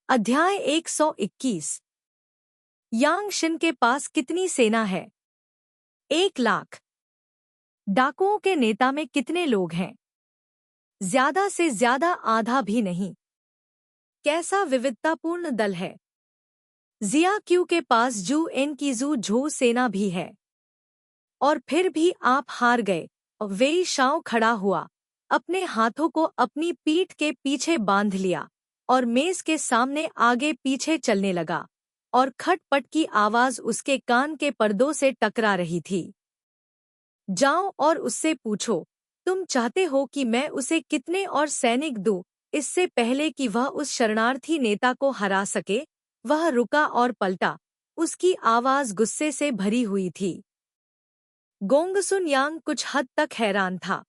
अध्याय 121। यांग शिन के पास कितनी सेना है? 1 लाख। डाकुओं के नेता में कितने लोग हैं? ज्यादा से ज्यादा आधा भी नहीं। कैसा विविधतापूर्ण दल है। जिया क्यू के पास जू एन की जू झो सेना भी है। और फिर भी आप हार गए। वेई शाओ खड़ा हुआ, अपने हाथों को अपनी पीठ के पीछे बांध लिया और मेज के सामने आगे पीछे चलने लगा, और खटपट की आवाज उसके कान के पर्दों से टकरा रही थी। जाओ और उससे पूछो, तुम चाहते हो कि मैं उसे कितने और सैनिक दूं, इससे पहले कि वह उस शरणार्थी नेता को हरा सके। वह रुका और पलटा, उसकी आवाज गुस्से से भरी हुई थी। गोंगसुन यांग कुछ हद तक हैरान था।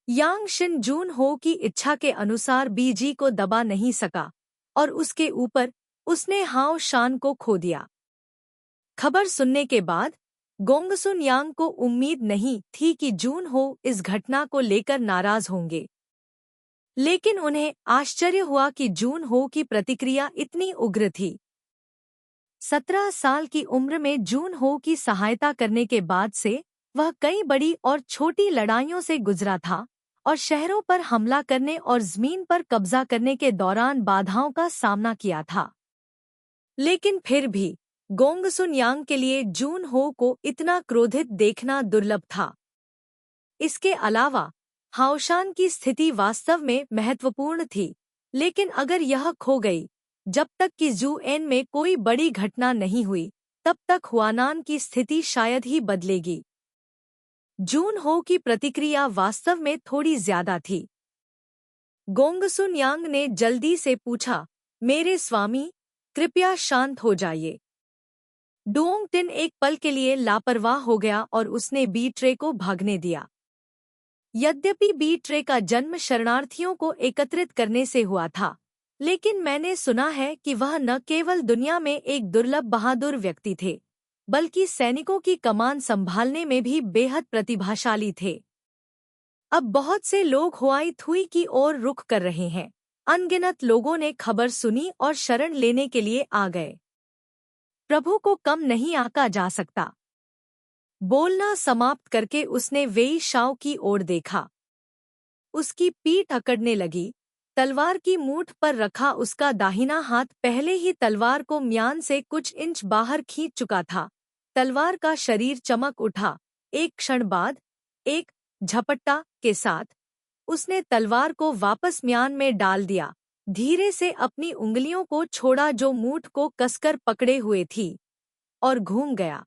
यांग शिन जून हो की इच्छा के अनुसार बीजी को दबा नहीं सका, और उसके ऊपर उसने हाओ शान को खो दिया। खबर सुनने के बाद गोंगसुन यांग को उम्मीद नहीं थी कि जून हो इस घटना को लेकर नाराज होंगे, लेकिन उन्हें आश्चर्य हुआ कि जून हो की प्रतिक्रिया इतनी उग्र थी। 17 साल की उम्र में जून हो की सहायता करने के बाद से वह कई बड़ी और छोटी लड़ाइयों से गुजरा था, और शहरों पर हमला करने और जमीन पर कब्जा करने के दौरान बाधाओं का सामना किया था। लेकिन फिर भी गोंगसुन यांग के लिए जून हो को इतना क्रोधित देखना दुर्लभ था। इसके अलावा हाओशान की स्थिति वास्तव में महत्वपूर्ण थी, लेकिन अगर यह खो गई, जब तक कि जू एन में कोई बड़ी घटना नहीं हुई, तब तक हुआनान की स्थिति शायद ही बदलेगी। जून हो की प्रतिक्रिया वास्तव में थोड़ी ज्यादा थी। गोंगसुन यांग ने जल्दी से पूछा, मेरे स्वामी, कृपया शांत हो जाइए। डोंग टिन एक पल के लिए लापरवाह हो गया और उसने बी ट्रे को भागने दिया। यद्यपि बी ट्रे का जन्म शरणार्थियों को एकत्रित करने से हुआ था, लेकिन मैंने सुना है कि वह न केवल दुनिया में एक दुर्लभ बहादुर व्यक्ति थे, बल्कि सैनिकों की कमान संभालने में भी बेहद प्रतिभाशाली थे। अब बहुत से लोग हुआई थुई की ओर रुख कर रहे हैं। अनगिनत लोगों ने खबर सुनी और शरण लेने के लिए आ गए। प्रभु को कम नहीं आंका जा सकता। बोलना समाप्त करके उसने वेई शाओ की ओर देखा। उसकी पीठ अकड़ने लगी। तलवार की मूठ पर रखा उसका दाहिना हाथ पहले ही तलवार को म्यान से कुछ इंच बाहर खींच चुका था। तलवार का शरीर चमक उठा। एक क्षण बाद, एक झपट्टा के साथ, उसने तलवार को वापस म्यान में डाल दिया, धीरे से अपनी उंगलियों को छोड़ा जो मूठ को कसकर पकड़े हुए थी, और घूम गया।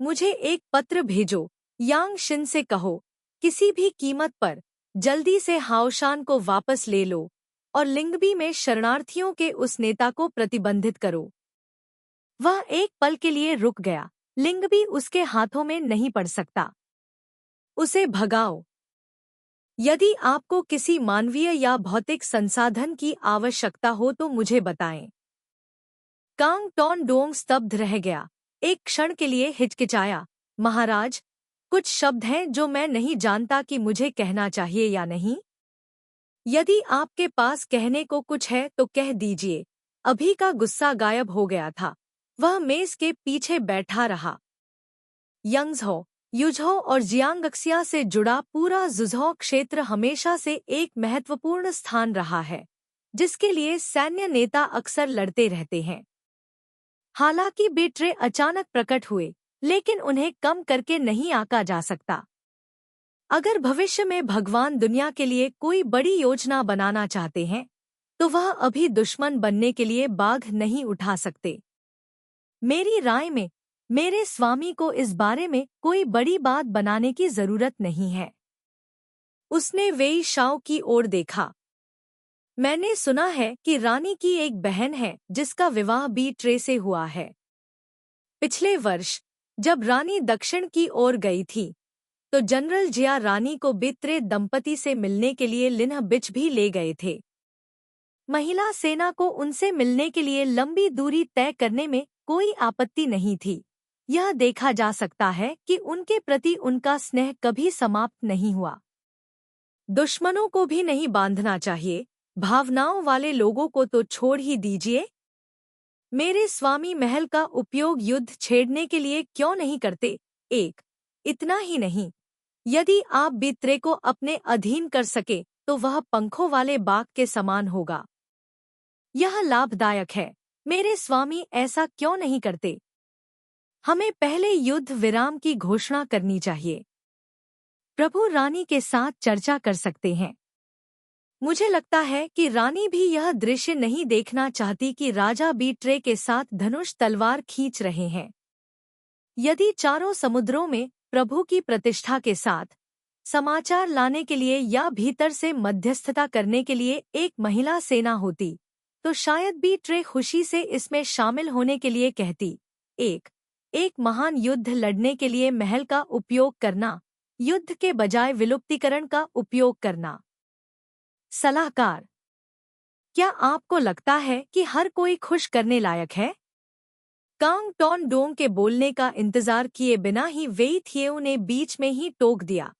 मुझे एक पत्र भेजो, यांग शिन से कहो, किसी भी कीमत पर जल्दी से हाओशान को वापस ले लो, और लिंगबी में शरणार्थियों के उस नेता को प्रतिबंधित करो। वह एक पल के लिए रुक गया। लिंगबी उसके हाथों में नहीं पड़ सकता। उसे भगाओ। यदि आपको किसी मानवीय या भौतिक संसाधन की आवश्यकता हो तो मुझे बताएं। कांग टॉन डोंग स्तब्ध रह गया। एक क्षण के लिए हिचकिचाया। महाराज, कुछ शब्द हैं जो मैं नहीं जानता कि मुझे कहना चाहिए या नहीं। यदि आपके पास कहने को कुछ है तो कह दीजिए। अभी का गुस्सा गायब हो गया था। वह मेज के पीछे बैठा रहा। यंगझो, युझो और जियांगक्सिया से जुड़ा पूरा जुझो क्षेत्र हमेशा से एक महत्वपूर्ण स्थान रहा है, जिसके लिए सैन्य नेता अक्सर लड़ते रहते हैं। हालांकि बेट्रे अचानक प्रकट हुए, लेकिन उन्हें कम करके नहीं आंका जा सकता। अगर भविष्य में भगवान दुनिया के लिए कोई बड़ी योजना बनाना चाहते हैं, तो वह अभी दुश्मन बनने के लिए बाघ नहीं उठा सकते। मेरी राय में मेरे स्वामी को इस बारे में कोई बड़ी बात बनाने की जरूरत नहीं है। उसने वेई शाओ की ओर देखा। मैंने सुना है कि रानी की एक बहन है जिसका विवाह बी ट्रे से हुआ है। पिछले वर्ष जब रानी दक्षिण की ओर गई थी, तो जनरल जिया रानी को बित्रे दंपति से मिलने के लिए लिन्ह बिच भी ले गए थे। महिला सेना को उनसे मिलने के लिए लंबी दूरी तय करने में कोई आपत्ति नहीं थी। यह देखा जा सकता है कि उनके प्रति उनका स्नेह कभी समाप्त नहीं हुआ। दुश्मनों को भी नहीं बांधना चाहिए, भावनाओं वाले लोगों को तो छोड़ ही दीजिए। मेरे स्वामी महल का उपयोग युद्ध छेड़ने के लिए क्यों नहीं करते? एक, इतना ही नहीं, यदि आप बित्रे को अपने अधीन कर सके तो वह पंखों वाले बाग के समान होगा। यह लाभदायक है। मेरे स्वामी ऐसा क्यों नहीं करते? हमें पहले युद्ध विराम की घोषणा करनी चाहिए। प्रभु रानी के साथ चर्चा कर सकते हैं। मुझे लगता है कि रानी भी यह दृश्य नहीं देखना चाहती कि राजा बीट्रे के साथ धनुष तलवार खींच रहे हैं। यदि चारों समुद्रों में प्रभु की प्रतिष्ठा के साथ समाचार लाने के लिए या भीतर से मध्यस्थता करने के लिए एक महिला सेना होती तो शायद बीट्रे खुशी से इसमें शामिल होने के लिए कहती। एक महान युद्ध लड़ने के लिए महल का उपयोग करना, युद्ध के बजाय विलुप्तीकरण का उपयोग करना। सलाहकार, क्या आपको लगता है कि हर कोई खुश करने लायक है? कांग टॉन डोंग के बोलने का इंतजार किए बिना ही वेई थिएउ ने बीच में ही टोक दिया।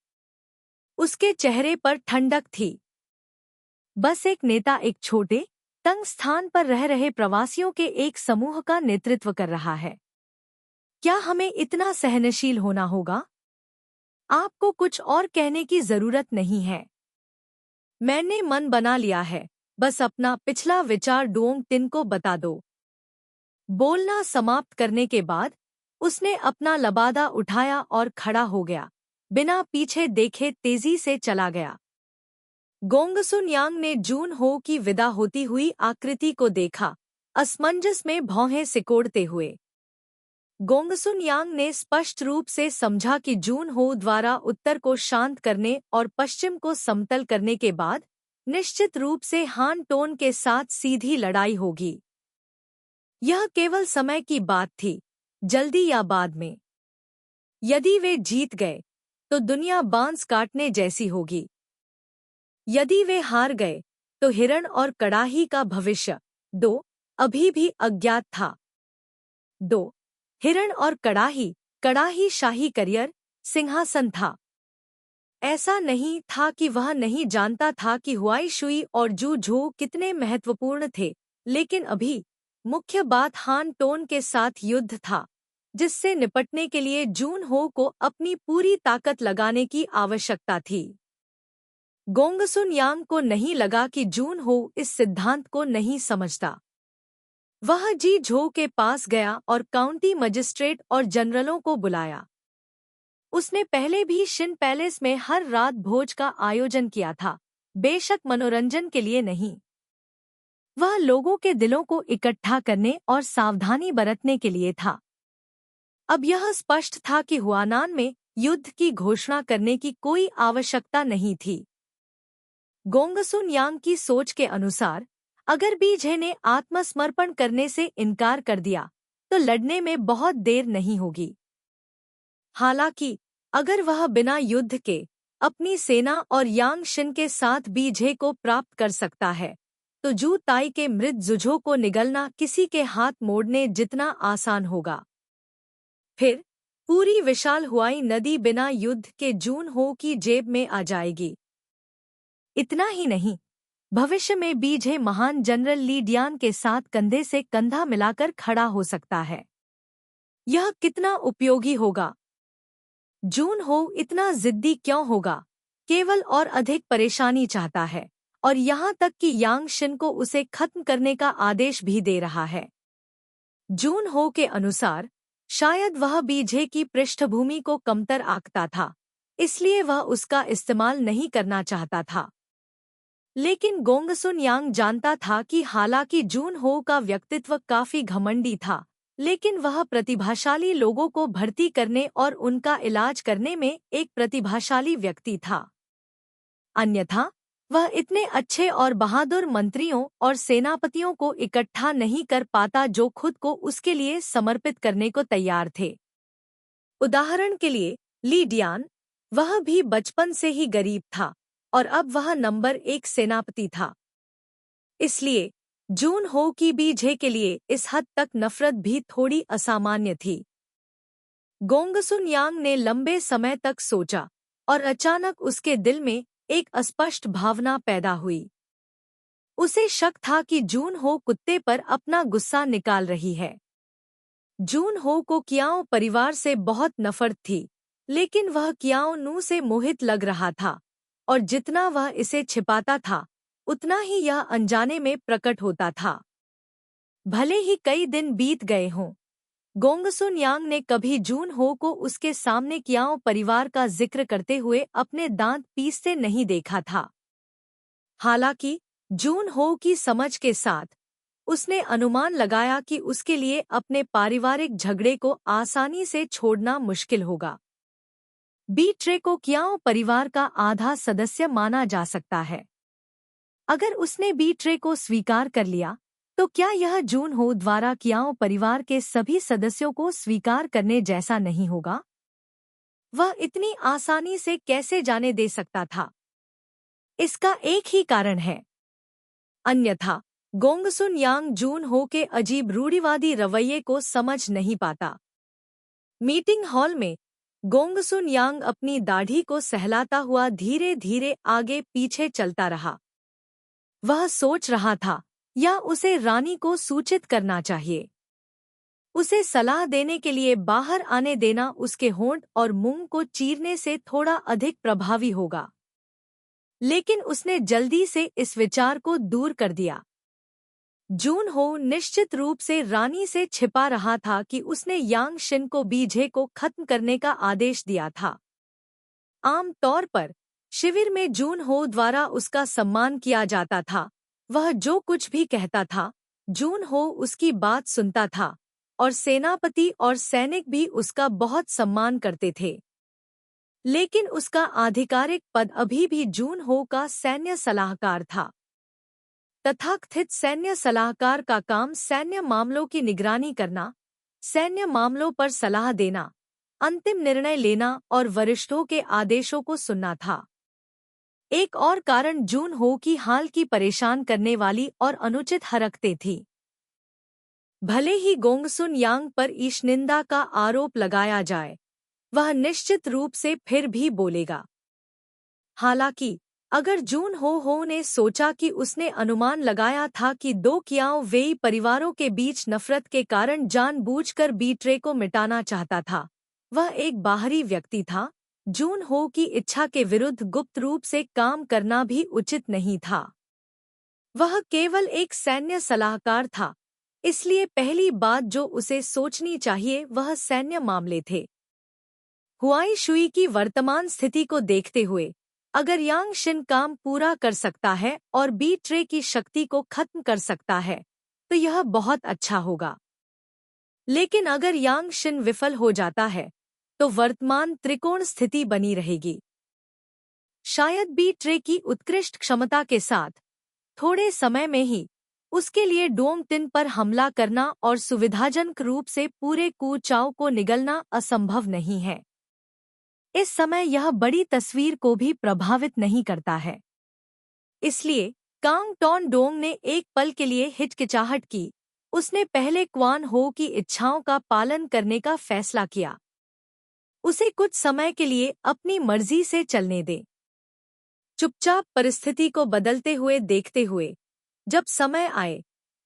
उसके चेहरे पर ठंडक थी। बस एक नेता एक छोटे तंग स्थान पर रह रहे प्रवासियों के एक समूह का नेतृत्व कर रहा है। क्या हमें इतना सहनशील होना होगा? आपको कुछ और कहने की जरूरत नहीं है। मैंने मन बना लिया है, बस अपना पिछला विचार डोंग टिन को बता दो। बोलना समाप्त करने के बाद उसने अपना लबादा उठाया और खड़ा हो गया, बिना पीछे देखे तेजी से चला गया। गोंगसुन यांग ने जून हो की विदा होती हुई आकृति को देखा, असमंजस में भौहें सिकोड़ते हुए। गोंगसुन यांग ने स्पष्ट रूप से समझा कि जून हो द्वारा उत्तर को शांत करने और पश्चिम को समतल करने के बाद निश्चित रूप से हान टोन के साथ सीधी लड़ाई होगी। यह केवल समय की बात थी, जल्दी या बाद में। यदि वे जीत गए तो दुनिया बांस काटने जैसी होगी। यदि वे हार गए तो हिरण और कड़ाही का भविष्य अभी भी अज्ञात था। हिरण और कड़ाही शाही करियर सिंहासन था। ऐसा नहीं था कि वह नहीं जानता था कि हुआई शुई और जू झो कितने महत्वपूर्ण थे, लेकिन अभी मुख्य बात हान टोन के साथ युद्ध था, जिससे निपटने के लिए जून हो को अपनी पूरी ताकत लगाने की आवश्यकता थी। गोंगसुन यांग को नहीं लगा कि जून हो इस सिद्धांत को नहीं समझता। वह जी झो के पास गया और काउंटी मजिस्ट्रेट और जनरलों को बुलाया। उसने पहले भी शिन पैलेस में हर रात भोज का आयोजन किया था, बेशक मनोरंजन के लिए नहीं। वह लोगों के दिलों को इकट्ठा करने और सावधानी बरतने के लिए था। अब यह स्पष्ट था कि हुआनान में युद्ध की घोषणा करने की कोई आवश्यकता नहीं थी। गोंगसुन यांग की सोच के अनुसार अगर बीजे ने आत्मसमर्पण करने से इनकार कर दिया तो लड़ने में बहुत देर नहीं होगी। हालांकि अगर वह बिना युद्ध के अपनी सेना और यांग शिन के साथ बीजे को प्राप्त कर सकता है तो जू ताई के मृत जुझो को निगलना किसी के हाथ मोड़ने जितना आसान होगा। फिर पूरी विशाल हुआई नदी बिना युद्ध के जून हो की जेब में आ जाएगी। इतना ही नहीं, भविष्य में बीजे महान जनरल ली डियान के साथ कंधे से कंधा मिलाकर खड़ा हो सकता है। यह कितना उपयोगी होगा? जून हो इतना जिद्दी क्यों होगा? केवल और अधिक परेशानी चाहता है, और यहाँ तक कि यांग शिन को उसे खत्म करने का आदेश भी दे रहा है। जून हो के अनुसार शायद वह बीजे की पृष्ठभूमि को कमतर आंकता था, इसलिए वह उसका इस्तेमाल नहीं करना चाहता था। लेकिन गोंगसुन यांग जानता था कि हालांकि जून हो का व्यक्तित्व काफी घमंडी था, लेकिन वह प्रतिभाशाली लोगों को भर्ती करने और उनका इलाज करने में एक प्रतिभाशाली व्यक्ति था। अन्यथा वह इतने अच्छे और बहादुर मंत्रियों और सेनापतियों को इकट्ठा नहीं कर पाता जो खुद को उसके लिए समर्पित करने को तैयार थे। उदाहरण के लिए ली डियान, वह भी बचपन से ही गरीब था और अब वह नंबर 1 सेनापति था। इसलिए जून हो की बीजे के लिए इस हद तक नफरत भी थोड़ी असामान्य थी। गोंगसुन यांग ने लंबे समय तक सोचा और अचानक उसके दिल में एक अस्पष्ट भावना पैदा हुई। उसे शक था कि जून हो कुत्ते पर अपना गुस्सा निकाल रही है। जून हो को कियाओ परिवार से बहुत नफरत थी, लेकिन वह कियाओ नू से मोहित लग रहा था, और जितना वह इसे छिपाता था उतना ही यह अनजाने में प्रकट होता था। भले ही कई दिन बीत गए हों, गोंगसुन यांग ने कभी जून हो को उसके सामने कियाओ परिवार का जिक्र करते हुए अपने दांत पीसते नहीं देखा था। हालांकि जून हो की समझ के साथ उसने अनुमान लगाया कि उसके लिए अपने पारिवारिक झगड़े को आसानी से छोड़ना मुश्किल होगा। बी ट्रे को कियाओ परिवार का आधा सदस्य माना जा सकता है। अगर उसने बी ट्रे को स्वीकार कर लिया तो क्या यह जून हो द्वारा कियाओ परिवार के सभी सदस्यों को स्वीकार करने जैसा नहीं होगा? वह इतनी आसानी से कैसे जाने दे सकता था? इसका एक ही कारण है, अन्यथा गोंगसुन यांग जून हो के अजीब रूढ़िवादी रवैये को समझ नहीं पाता। मीटिंग हॉल में गोंगसुन यांग अपनी दाढ़ी को सहलाता हुआ धीरे धीरे आगे पीछे चलता रहा। वह सोच रहा था या उसे रानी को सूचित करना चाहिए। उसे सलाह देने के लिए बाहर आने देना उसके होंठ और मुंह को चीरने से थोड़ा अधिक प्रभावी होगा, लेकिन उसने जल्दी से इस विचार को दूर कर दिया। जून हो निश्चित रूप से रानी से छिपा रहा था कि उसने यांग शिन को बीजे को खत्म करने का आदेश दिया था। आम तौर पर शिविर में जून हो द्वारा उसका सम्मान किया जाता था। वह जो कुछ भी कहता था जून हो उसकी बात सुनता था, और सेनापति और सैनिक भी उसका बहुत सम्मान करते थे। लेकिन उसका आधिकारिक पद अभी भी जून हो का सैन्य सलाहकार था। तथाकथित सैन्य सलाहकार का काम सैन्य मामलों की निगरानी करना, सैन्य मामलों पर सलाह देना, अंतिम निर्णय लेना और वरिष्ठों के आदेशों को सुनना था। एक और कारण जून हो की हाल की परेशान करने वाली और अनुचित हरकतें थी। भले ही गोंगसुन यांग पर ईशनिंदा का आरोप लगाया जाए, वह निश्चित रूप से फिर भी बोलेगा। हालांकि अगर जून हो ने सोचा कि उसने अनुमान लगाया था कि दो कियाओ वेई परिवारों के बीच नफरत के कारण जानबूझकर बी ट्रे को मिटाना चाहता था, वह एक बाहरी व्यक्ति था। जून हो की इच्छा के विरुद्ध गुप्त रूप से काम करना भी उचित नहीं था। वह केवल एक सैन्य सलाहकार था, इसलिए पहली बात जो उसे सोचनी चाहिए वह सैन्य मामले थे। हुआई शुई की वर्तमान स्थिति को देखते हुए अगर यांग शिन काम पूरा कर सकता है और बी ट्रे की शक्ति को खत्म कर सकता है तो यह बहुत अच्छा होगा। लेकिन अगर यांग शिन विफल हो जाता है तो वर्तमान त्रिकोण स्थिति बनी रहेगी। शायद बी ट्रे की उत्कृष्ट क्षमता के साथ थोड़े समय में ही उसके लिए डोंग तिन पर हमला करना और सुविधाजनक रूप से पूरे कू चाओ को निगलना असंभव नहीं है। इस समय यह बड़ी तस्वीर को भी प्रभावित नहीं करता है। इसलिए कांग टॉन डोंग ने एक पल के लिए हिचकिचाहट की। उसने पहले क्वान हो की इच्छाओं का पालन करने का फैसला किया। उसे कुछ समय के लिए अपनी मर्जी से चलने दे। चुपचाप परिस्थिति को बदलते हुए देखते हुए जब समय आए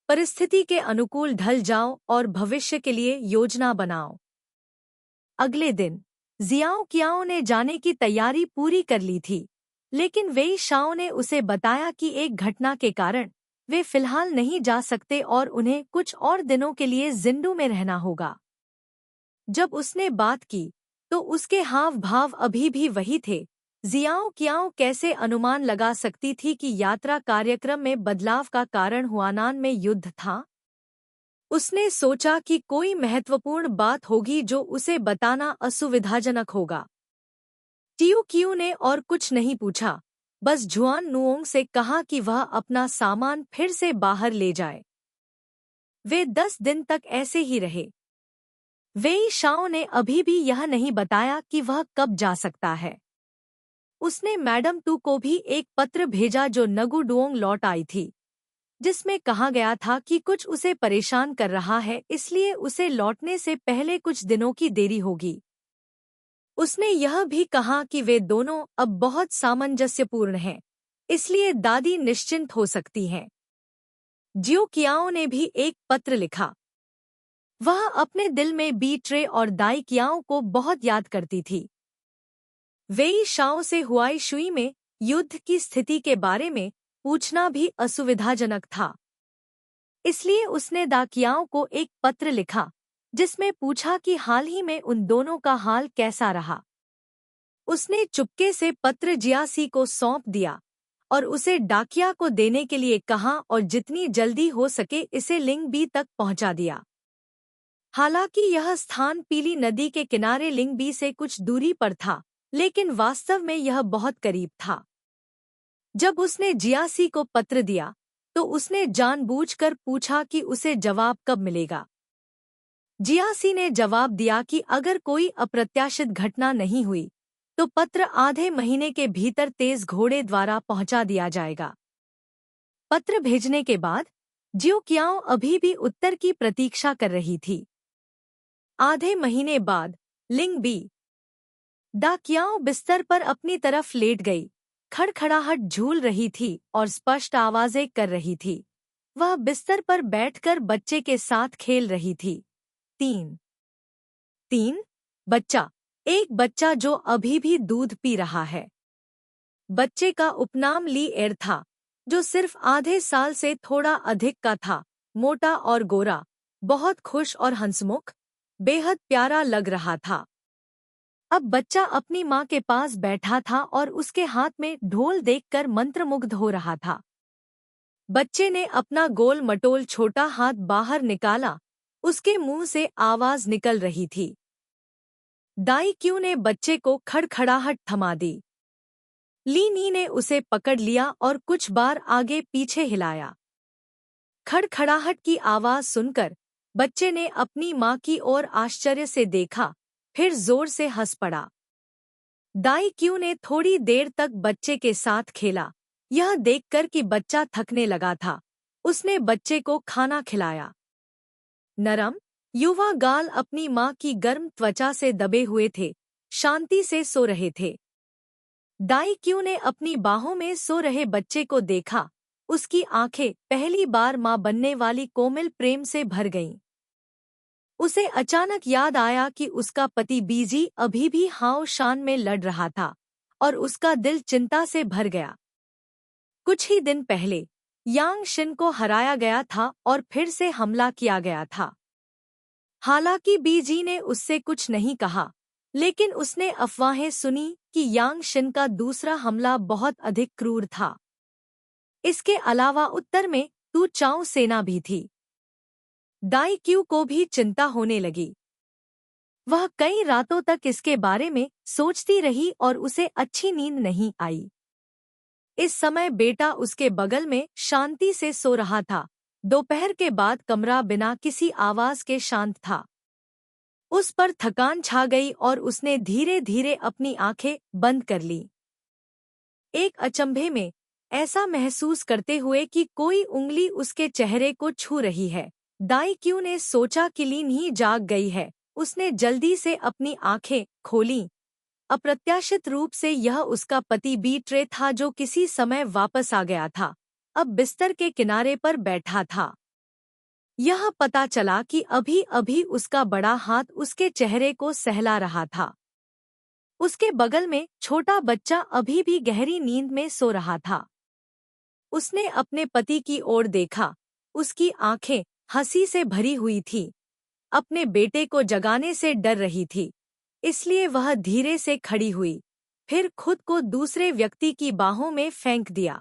परिस्थिति के अनुकूल ढल जाओ और भविष्य के लिए योजना बनाओ। अगले दिन जियाओ कियाओ ने जाने की तैयारी पूरी कर ली थी, लेकिन वेई शाओ ने उसे बताया कि एक घटना के कारण वे फिलहाल नहीं जा सकते और उन्हें कुछ और दिनों के लिए जिंडू में रहना होगा। जब उसने बात की तो उसके हाव भाव अभी भी वही थे। जियाओ कियाओ कैसे अनुमान लगा सकती थी कि यात्रा कार्यक्रम में बदलाव का कारण हुआनान में युद्ध था? उसने सोचा कि कोई महत्वपूर्ण बात होगी जो उसे बताना असुविधाजनक होगा। टियू कियू ने और कुछ नहीं पूछा, बस झुआन नुओंग से कहा कि वह अपना सामान फिर से बाहर ले जाए। वे 10 दिन तक ऐसे ही रहे। वेई शाओ ने अभी भी यह नहीं बताया कि वह कब जा सकता है। उसने मैडम तू को भी एक पत्र भेजा जो नगु डुओंग लौट आई थी, जिसमें कहा गया था कि कुछ उसे परेशान कर रहा है, इसलिए उसे लौटने से पहले कुछ दिनों की देरी होगी। उसने यह भी कहा कि वे दोनों अब बहुत सामंजस्यपूर्ण हैं, इसलिए दादी निश्चिंत हो सकती हैं। जियो कियाओ ने भी एक पत्र लिखा। वह अपने दिल में बी ट्रे और दाई कियाओ को बहुत याद करती थी। वेई शाओ से हुआई शुई में युद्ध की स्थिति के बारे में पूछना भी असुविधाजनक था। इसलिए उसने दाकियाओं को एक पत्र लिखा जिसमें पूछा कि हाल ही में उन दोनों का हाल कैसा रहा। उसने चुपके से पत्र जियासी को सौंप दिया और उसे डाकिया को देने के लिए कहा और जितनी जल्दी हो सके इसे लिंग बी तक पहुंचा दिया। हालांकि यह स्थान पीली नदी के किनारे लिंग बी से कुछ दूरी पर था, लेकिन वास्तव में यह बहुत करीब था। जब उसने जियासी को पत्र दिया तो उसने जानबूझकर पूछा कि उसे जवाब कब मिलेगा। जियासी ने जवाब दिया कि अगर कोई अप्रत्याशित घटना नहीं हुई तो पत्र आधे महीने के भीतर तेज घोड़े द्वारा पहुंचा दिया जाएगा। पत्र भेजने के बाद जियो कियाओ अभी भी उत्तर की प्रतीक्षा कर रही थी। आधे महीने बाद लिंग बी दा कियाओ बिस्तर पर अपनी तरफ लेट गई। खड़खड़ाहट झूल रही थी और स्पष्ट आवाजें कर रही थी। वह बिस्तर पर बैठकर बच्चे के साथ खेल रही थी। तीन बच्चा, एक बच्चा जो अभी भी दूध पी रहा है। बच्चे का उपनाम ली एर था, जो सिर्फ आधे साल से थोड़ा अधिक का था। मोटा और गोरा, बहुत खुश और हंसमुख, बेहद प्यारा लग रहा था। अब बच्चा अपनी माँ के पास बैठा था और उसके हाथ में ढोल देखकर मंत्रमुग्ध हो रहा था। बच्चे ने अपना गोल मटोल छोटा हाथ बाहर निकाला, उसके मुंह से आवाज निकल रही थी। दाई क्यू ने बच्चे को खड़खड़ाहट थमा दी। ली नी ने उसे पकड़ लिया और कुछ बार आगे पीछे हिलाया। खड़खड़ाहट की आवाज सुनकर बच्चे ने अपनी माँ की ओर आश्चर्य से देखा, फिर जोर से हंस पड़ा। दाई क्यू ने थोड़ी देर तक बच्चे के साथ खेला। यह देखकर कि बच्चा थकने लगा था, उसने बच्चे को खाना खिलाया। नरम, युवा गाल अपनी माँ की गर्म त्वचा से दबे हुए थे, शांति से सो रहे थे। दाई क्यू ने अपनी बाहों में सो रहे बच्चे को देखा। उसकी आंखें पहली बार माँ बनने वाली कोमल प्रेम से भर गईं। उसे अचानक याद आया कि उसका पति बीजी अभी भी हाव शान में लड़ रहा था और उसका दिल चिंता से भर गया। कुछ ही दिन पहले यांग शिन को हराया गया था और फिर से हमला किया गया था। हालांकि बीजी ने उससे कुछ नहीं कहा, लेकिन उसने अफवाहें सुनी कि यांग शिन का दूसरा हमला बहुत अधिक क्रूर था। इसके अलावा उत्तर में तू चाओ सेना भी थी। दाई क्यू को भी चिंता होने लगी। वह कई रातों तक इसके बारे में सोचती रही और उसे अच्छी नींद नहीं आई। इस समय बेटा उसके बगल में शांति से सो रहा था। दोपहर के बाद कमरा बिना किसी आवाज के शांत था। उस पर थकान छा गई और उसने धीरे धीरे अपनी आंखें बंद कर ली। एक अचंभे में ऐसा महसूस करते हुए कि कोई उंगली उसके चेहरे को छू रही है, दाई क्यू ने सोचा कि लीन ही जाग गई है। उसने जल्दी से अपनी आंखें खोलीं। अप्रत्याशित रूप से यह उसका पति बी ट्रे था जो किसी समय वापस आ गया था। अब बिस्तर के किनारे पर बैठा था। यह पता चला कि अभी अभी उसका बड़ा हाथ उसके चेहरे को सहला रहा था। उसके बगल में छोटा बच्चा अभी भी गहरी नींद में सो रहा था। उसने अपने पति की ओर देखा। उसकी आंखें हंसी से भरी हुई थी। अपने बेटे को जगाने से डर रही थी, इसलिए वह धीरे से खड़ी हुई, फिर खुद को दूसरे व्यक्ति की बाहों में फेंक दिया।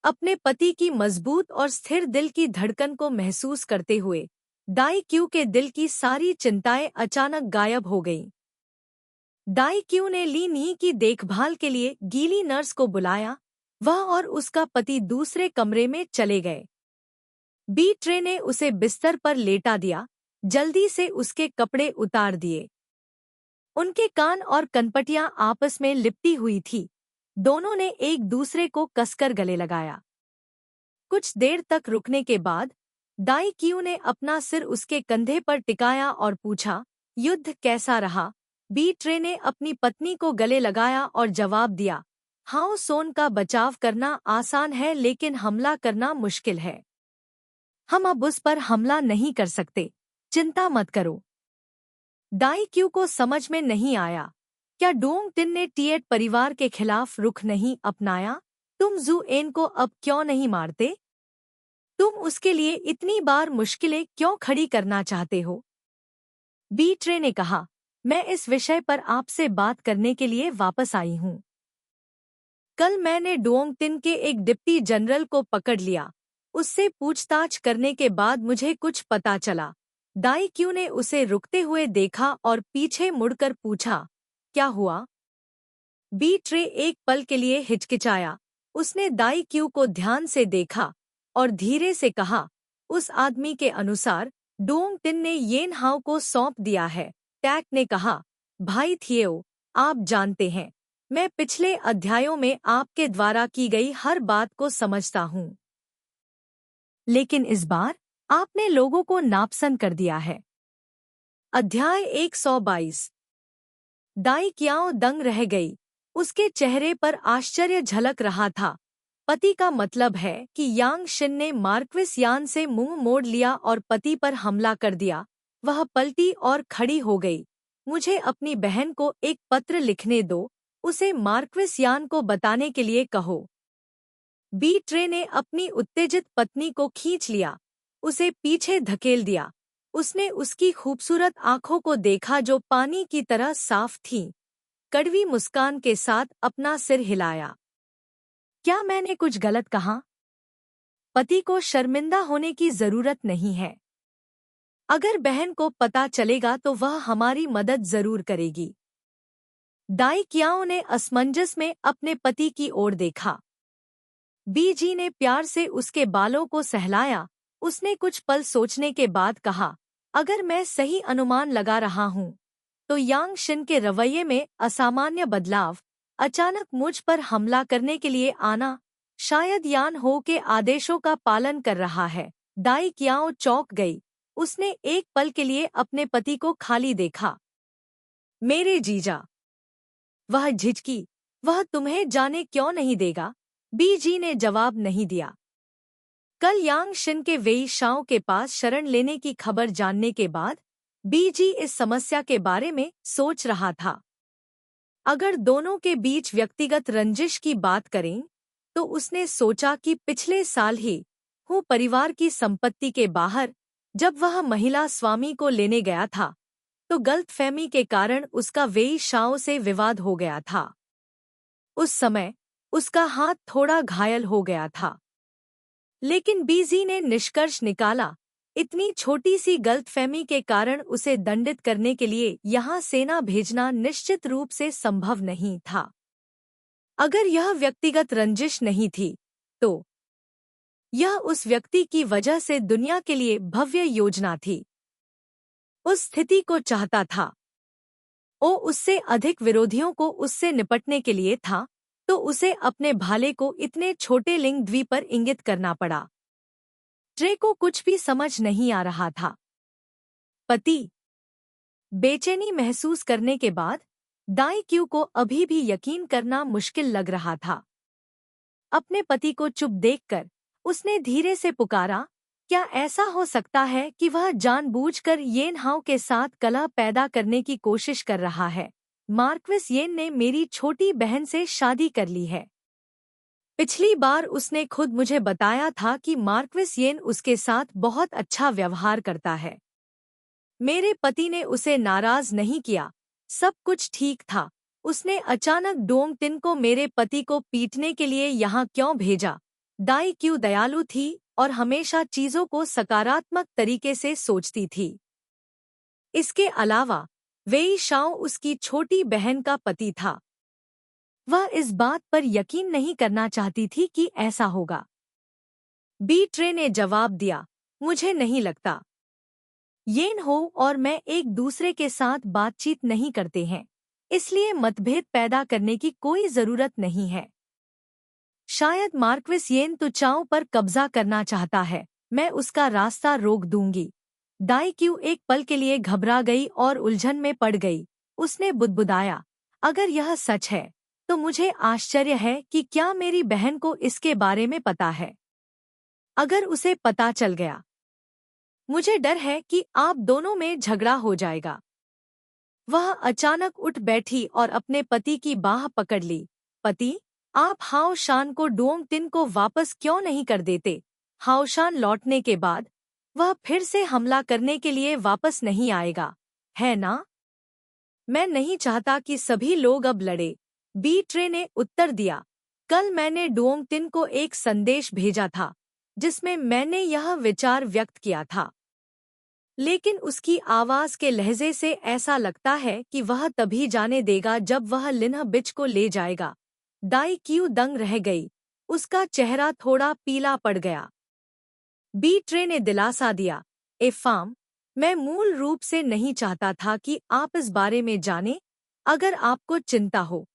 अपने पति की मजबूत और स्थिर दिल की धड़कन को महसूस करते हुए दाई क्यू के दिल की सारी चिंताएं अचानक गायब हो गईं। दाई क्यू ने ली नी की देखभाल के लिए गीली नर्स को बुलाया। वह और उसका पति दूसरे कमरे में चले गए। बी ट्रे ने उसे बिस्तर पर लेटा दिया, जल्दी से उसके कपड़े उतार दिए। उनके कान और कनपटियां आपस में लिपटी हुई थी। दोनों ने एक दूसरे को कसकर गले लगाया। कुछ देर तक रुकने के बाद दाई क्यू ने अपना सिर उसके कंधे पर टिकाया और पूछा, युद्ध कैसा रहा? बी ट्रे ने अपनी पत्नी को गले लगाया और जवाब दिया, हाओ सोन का बचाव करना आसान है लेकिन हमला करना मुश्किल है। हम अब उस पर हमला नहीं कर सकते, चिंता मत करो। दाई क्यू को समझ में नहीं आया। क्या डोंग तिन ने टिएट परिवार के खिलाफ रुख नहीं अपनाया? तुम जू एन को अब क्यों नहीं मारते? तुम उसके लिए इतनी बार मुश्किलें क्यों खड़ी करना चाहते हो? बी ट्रे ने कहा, मैं इस विषय पर आपसे बात करने के लिए वापस आई हूँ। कल मैंने डोंग तिन के एक डिप्टी जनरल को पकड़ लिया। उससे पूछताछ करने के बाद मुझे कुछ पता चला। दाई क्यू ने उसे रुकते हुए देखा और पीछे मुड़कर पूछा, क्या हुआ? बी ट्रे एक पल के लिए हिचकिचाया। उसने दाई क्यू को ध्यान से देखा और धीरे से कहा, उस आदमी के अनुसार डोंग तिन ने येन हाओ को सौंप दिया है। टैक ने कहा, भाई थिएओ, आप जानते हैं, मैं पिछले अध्यायों में आपके द्वारा की गई हर बात को समझता हूँ। लेकिन इस बार आपने लोगों को नापसंद कर दिया है। अध्याय 122। दाई क्याओ दंग रह गई। उसके चेहरे पर आश्चर्य झलक रहा था। पति का मतलब है कि यांग शिन ने मार्क्विस यान से मुंह मोड़ लिया और पति पर हमला कर दिया। वह पलटी और खड़ी हो गई। मुझे अपनी बहन को एक पत्र लिखने दो, उसे मार्क्विस यान को बताने के लिए कहो। बी ट्रे ने अपनी उत्तेजित पत्नी को खींच लिया, उसे पीछे धकेल दिया। उसने उसकी खूबसूरत आंखों को देखा जो पानी की तरह साफ थीं। कड़वी मुस्कान के साथ अपना सिर हिलाया। क्या मैंने कुछ गलत कहा? पति को शर्मिंदा होने की जरूरत नहीं है। अगर बहन को पता चलेगा तो वह हमारी मदद जरूर करेगी। दाई क्याओ ने असमंजस में अपने पति की ओर देखा। बीजी ने प्यार से उसके बालों को सहलाया। उसने कुछ पल सोचने के बाद कहा, अगर मैं सही अनुमान लगा रहा हूँ तो यांग शिन के रवैये में असामान्य बदलाव, अचानक मुझ पर हमला करने के लिए आना, शायद यान हो के आदेशों का पालन कर रहा है। दाई क्याओ चौंक गई। उसने एक पल के लिए अपने पति को खाली देखा। मेरे जीजा। वह झिझकी। वह तुम्हें जाने क्यों नहीं देगा? बीजी ने जवाब नहीं दिया। कल यांग शिन के वेई शाओ के पास शरण लेने की खबर जानने के बाद बीजी इस समस्या के बारे में सोच रहा था। अगर दोनों के बीच व्यक्तिगत रंजिश की बात करें तो उसने सोचा कि पिछले साल ही हूँ परिवार की संपत्ति के बाहर जब वह महिला स्वामी को लेने गया था तो गलतफहमी के कारण उसका वेई शाओ से विवाद हो गया था। उस समय उसका हाथ थोड़ा घायल हो गया था। लेकिन बीजी ने निष्कर्ष निकाला, इतनी छोटी सी गलतफहमी के कारण उसे दंडित करने के लिए यहाँ सेना भेजना निश्चित रूप से संभव नहीं था। अगर यह व्यक्तिगत रंजिश नहीं थी तो यह उस व्यक्ति की वजह से दुनिया के लिए भव्य योजना थी। उस स्थिति को चाहता था। उससे अधिक विरोधियों को उससे निपटने के लिए था तो उसे अपने भाले को इतने छोटे लिंग द्वीप पर इंगित करना पड़ा। ट्रे को कुछ भी समझ नहीं आ रहा था। पति। बेचैनी महसूस करने के बाद दाई क्यू को अभी भी यकीन करना मुश्किल लग रहा था। अपने पति को चुप देखकर उसने धीरे से पुकारा, क्या ऐसा हो सकता है कि वह जानबूझकर येन हाओ के साथ कलह पैदा करने की कोशिश कर रहा है? मार्क्विस येन ने मेरी छोटी बहन से शादी कर ली है। पिछली बार उसने खुद मुझे बताया था कि मार्क्विस येन उसके साथ बहुत अच्छा व्यवहार करता है। मेरे पति ने उसे नाराज नहीं किया, सब कुछ ठीक था। उसने अचानक डोंग तिन को मेरे पति को पीटने के लिए यहाँ क्यों भेजा? दाई क्यू दयालु थी और हमेशा चीजों को सकारात्मक तरीके से सोचती थी। इसके अलावा वेई शाओ उसकी छोटी बहन का पति था। वह इस बात पर यकीन नहीं करना चाहती थी कि ऐसा होगा। बी ट्रे ने जवाब दिया, मुझे नहीं लगता। येन हो और मैं एक दूसरे के साथ बातचीत नहीं करते हैं, इसलिए मतभेद पैदा करने की कोई जरूरत नहीं है। शायद मार्क्विस येन तुचाओ पर कब्जा करना चाहता है। मैं उसका रास्ता रोक दूंगी। दाई क्यू एक पल के लिए घबरा गई और उलझन में पड़ गई। उसने बुदबुदाया, अगर यह सच है तो मुझे आश्चर्य है कि क्या मेरी बहन को इसके बारे में पता है। अगर उसे पता चल गया मुझे डर है कि आप दोनों में झगड़ा हो जाएगा। वह अचानक उठ बैठी और अपने पति की बाह पकड़ ली। पति, आप हाओ शान को डोंग तिन को वापस क्यों नहीं कर देते? हाओ शान लौटने के बाद वह फिर से हमला करने के लिए वापस नहीं आएगा, है ना? मैं नहीं चाहता कि सभी लोग अब लड़े। बी ट्रे ने उत्तर दिया। कल मैंने डोंग तिन को एक संदेश भेजा था जिसमें मैंने यह विचार व्यक्त किया था, लेकिन उसकी आवाज के लहजे से ऐसा लगता है कि वह तभी जाने देगा जब वह लिन्ह बिच को ले जाएगा। दाई क्यू दंग रह गई। उसका चेहरा थोड़ा पीला पड़ गया। बी ट्रे ने दिलासा दिया। ए फार्म, मैं मूल रूप से नहीं चाहता था कि आप इस बारे में जानें, अगर आपको चिंता हो।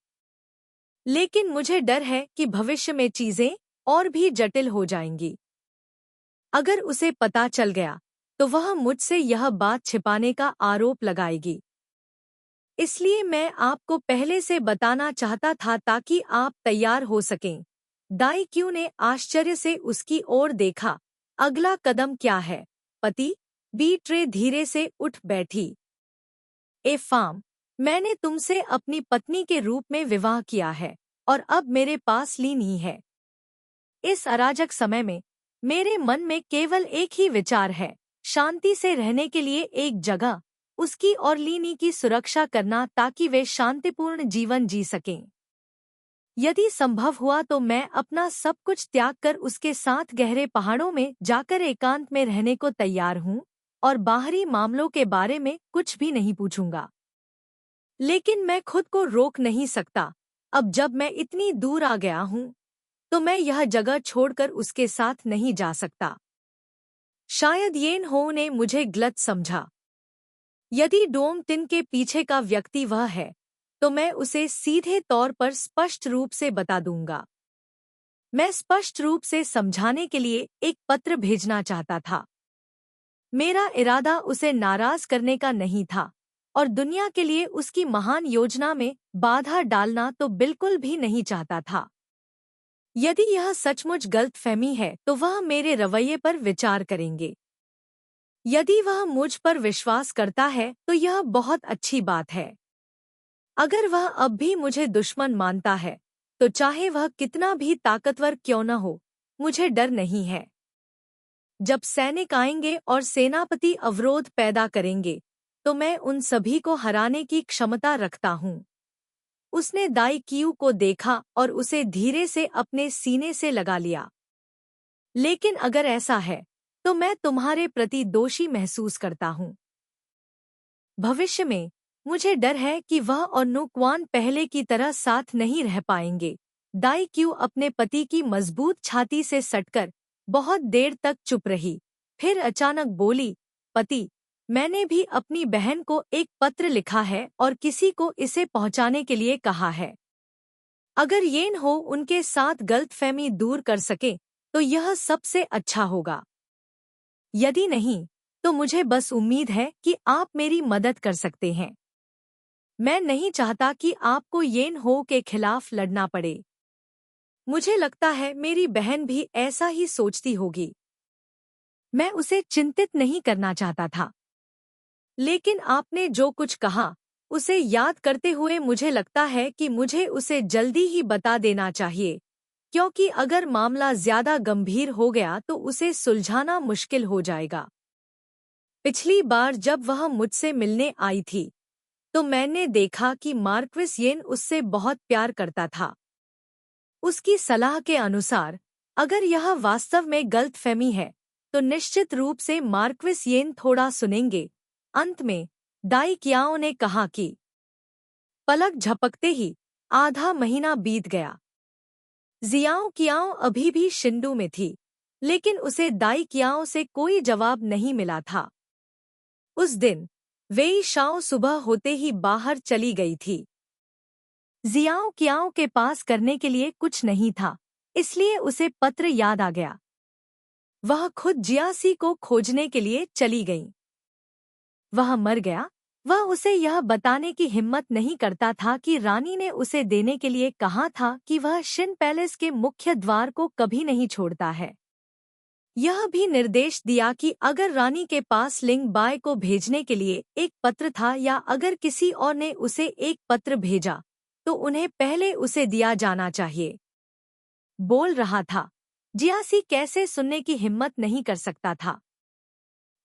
लेकिन मुझे डर है कि भविष्य में चीजें और भी जटिल हो जाएंगी। अगर उसे पता चल गया तो वह मुझसे यह बात छिपाने का आरोप लगाएगी। इसलिए मैं आपको पहले से बताना चाहता था ताकि आप तैयार हो सकें। दाई क्यू ने आश्चर्य से उसकी ओर देखा। अगला कदम क्या है, पति? बी ट्रे धीरे से उठ बैठी। ए फार्म, मैंने तुमसे अपनी पत्नी के रूप में विवाह किया है और अब मेरे पास लीनी है। इस अराजक समय में मेरे मन में केवल एक ही विचार है, शांति से रहने के लिए एक जगह, उसकी और लीनी की सुरक्षा करना ताकि वे शांतिपूर्ण जीवन जी सकें। यदि संभव हुआ तो मैं अपना सब कुछ त्याग कर उसके साथ गहरे पहाड़ों में जाकर एकांत में रहने को तैयार हूँ और बाहरी मामलों के बारे में कुछ भी नहीं पूछूंगा। लेकिन मैं खुद को रोक नहीं सकता। अब जब मैं इतनी दूर आ गया हूँ तो मैं यह जगह छोड़कर उसके साथ नहीं जा सकता। शायद येन हो ने मुझे गलत समझा। यदि डोंग तिन के पीछे का व्यक्ति वह है तो मैं उसे सीधे तौर पर स्पष्ट रूप से बता दूंगा। मैं स्पष्ट रूप से समझाने के लिए एक पत्र भेजना चाहता था। मेरा इरादा उसे नाराज करने का नहीं था और दुनिया के लिए उसकी महान योजना में बाधा डालना तो बिल्कुल भी नहीं चाहता था। यदि यह सचमुच गलतफहमी है तो वह मेरे रवैये पर विचार करेंगे। यदि वह मुझ पर विश्वास करता है तो यह बहुत अच्छी बात है। अगर वह अब भी मुझे दुश्मन मानता है तो चाहे वह कितना भी ताकतवर क्यों न हो, मुझे डर नहीं है। जब सैनिक आएंगे और सेनापति अवरोध पैदा करेंगे तो मैं उन सभी को हराने की क्षमता रखता हूँ। उसने दाई क्यू को देखा और उसे धीरे से अपने सीने से लगा लिया। लेकिन अगर ऐसा है तो मैं तुम्हारे प्रति दोषी महसूस करता हूँ। भविष्य में मुझे डर है कि वह और नुक्वान पहले की तरह साथ नहीं रह पाएंगे। दाई क्यू अपने पति की मजबूत छाती से सटकर बहुत देर तक चुप रही। फिर अचानक बोली, पति, मैंने भी अपनी बहन को एक पत्र लिखा है और किसी को इसे पहुंचाने के लिए कहा है। अगर येन हो उनके साथ गलतफहमी दूर कर सके तो यह सबसे अच्छा होगा। यदि नहीं तो मुझे बस उम्मीद है कि आप मेरी मदद कर सकते हैं। मैं नहीं चाहता कि आपको येन हो के खिलाफ लड़ना पड़े। मुझे लगता है मेरी बहन भी ऐसा ही सोचती होगी। मैं उसे चिंतित नहीं करना चाहता था। लेकिन आपने जो कुछ कहा उसे याद करते हुए मुझे लगता है कि मुझे उसे जल्दी ही बता देना चाहिए, क्योंकि अगर मामला ज्यादा गंभीर हो गया तो उसे सुलझाना मुश्किल हो जाएगा। पिछली बार जब वह मुझसे मिलने आई थी तो मैंने देखा कि मार्क्विस येन उससे बहुत प्यार करता था। उसकी सलाह के अनुसार अगर यह वास्तव में गलतफहमी है तो निश्चित रूप से मार्क्विस येन थोड़ा सुनेंगे। अंत में दाई क्याओ ने कहा कि पलक झपकते ही आधा महीना बीत गया। जियाओ कियाओ अभी भी शिंडू में थी, लेकिन उसे दाई क्याओ से कोई जवाब नहीं मिला था। उस दिन वेई शाओ सुबह होते ही बाहर चली गई थी। जियाओ कियाओ के पास करने के लिए कुछ नहीं था, इसलिए उसे पत्र याद आ गया। वह खुद जियासी को खोजने के लिए चली गई। वह मर गया। वह उसे यह बताने की हिम्मत नहीं करता था कि रानी ने उसे देने के लिए कहा था कि वह शिन पैलेस के मुख्य द्वार को कभी नहीं छोड़ता है। यह भी निर्देश दिया कि अगर रानी के पास लिंग बाई को भेजने के लिए एक पत्र था या अगर किसी और ने उसे एक पत्र भेजा तो उन्हें पहले उसे दिया जाना चाहिए। बोल रहा था, जियासी कैसे सुनने की हिम्मत नहीं कर सकता था।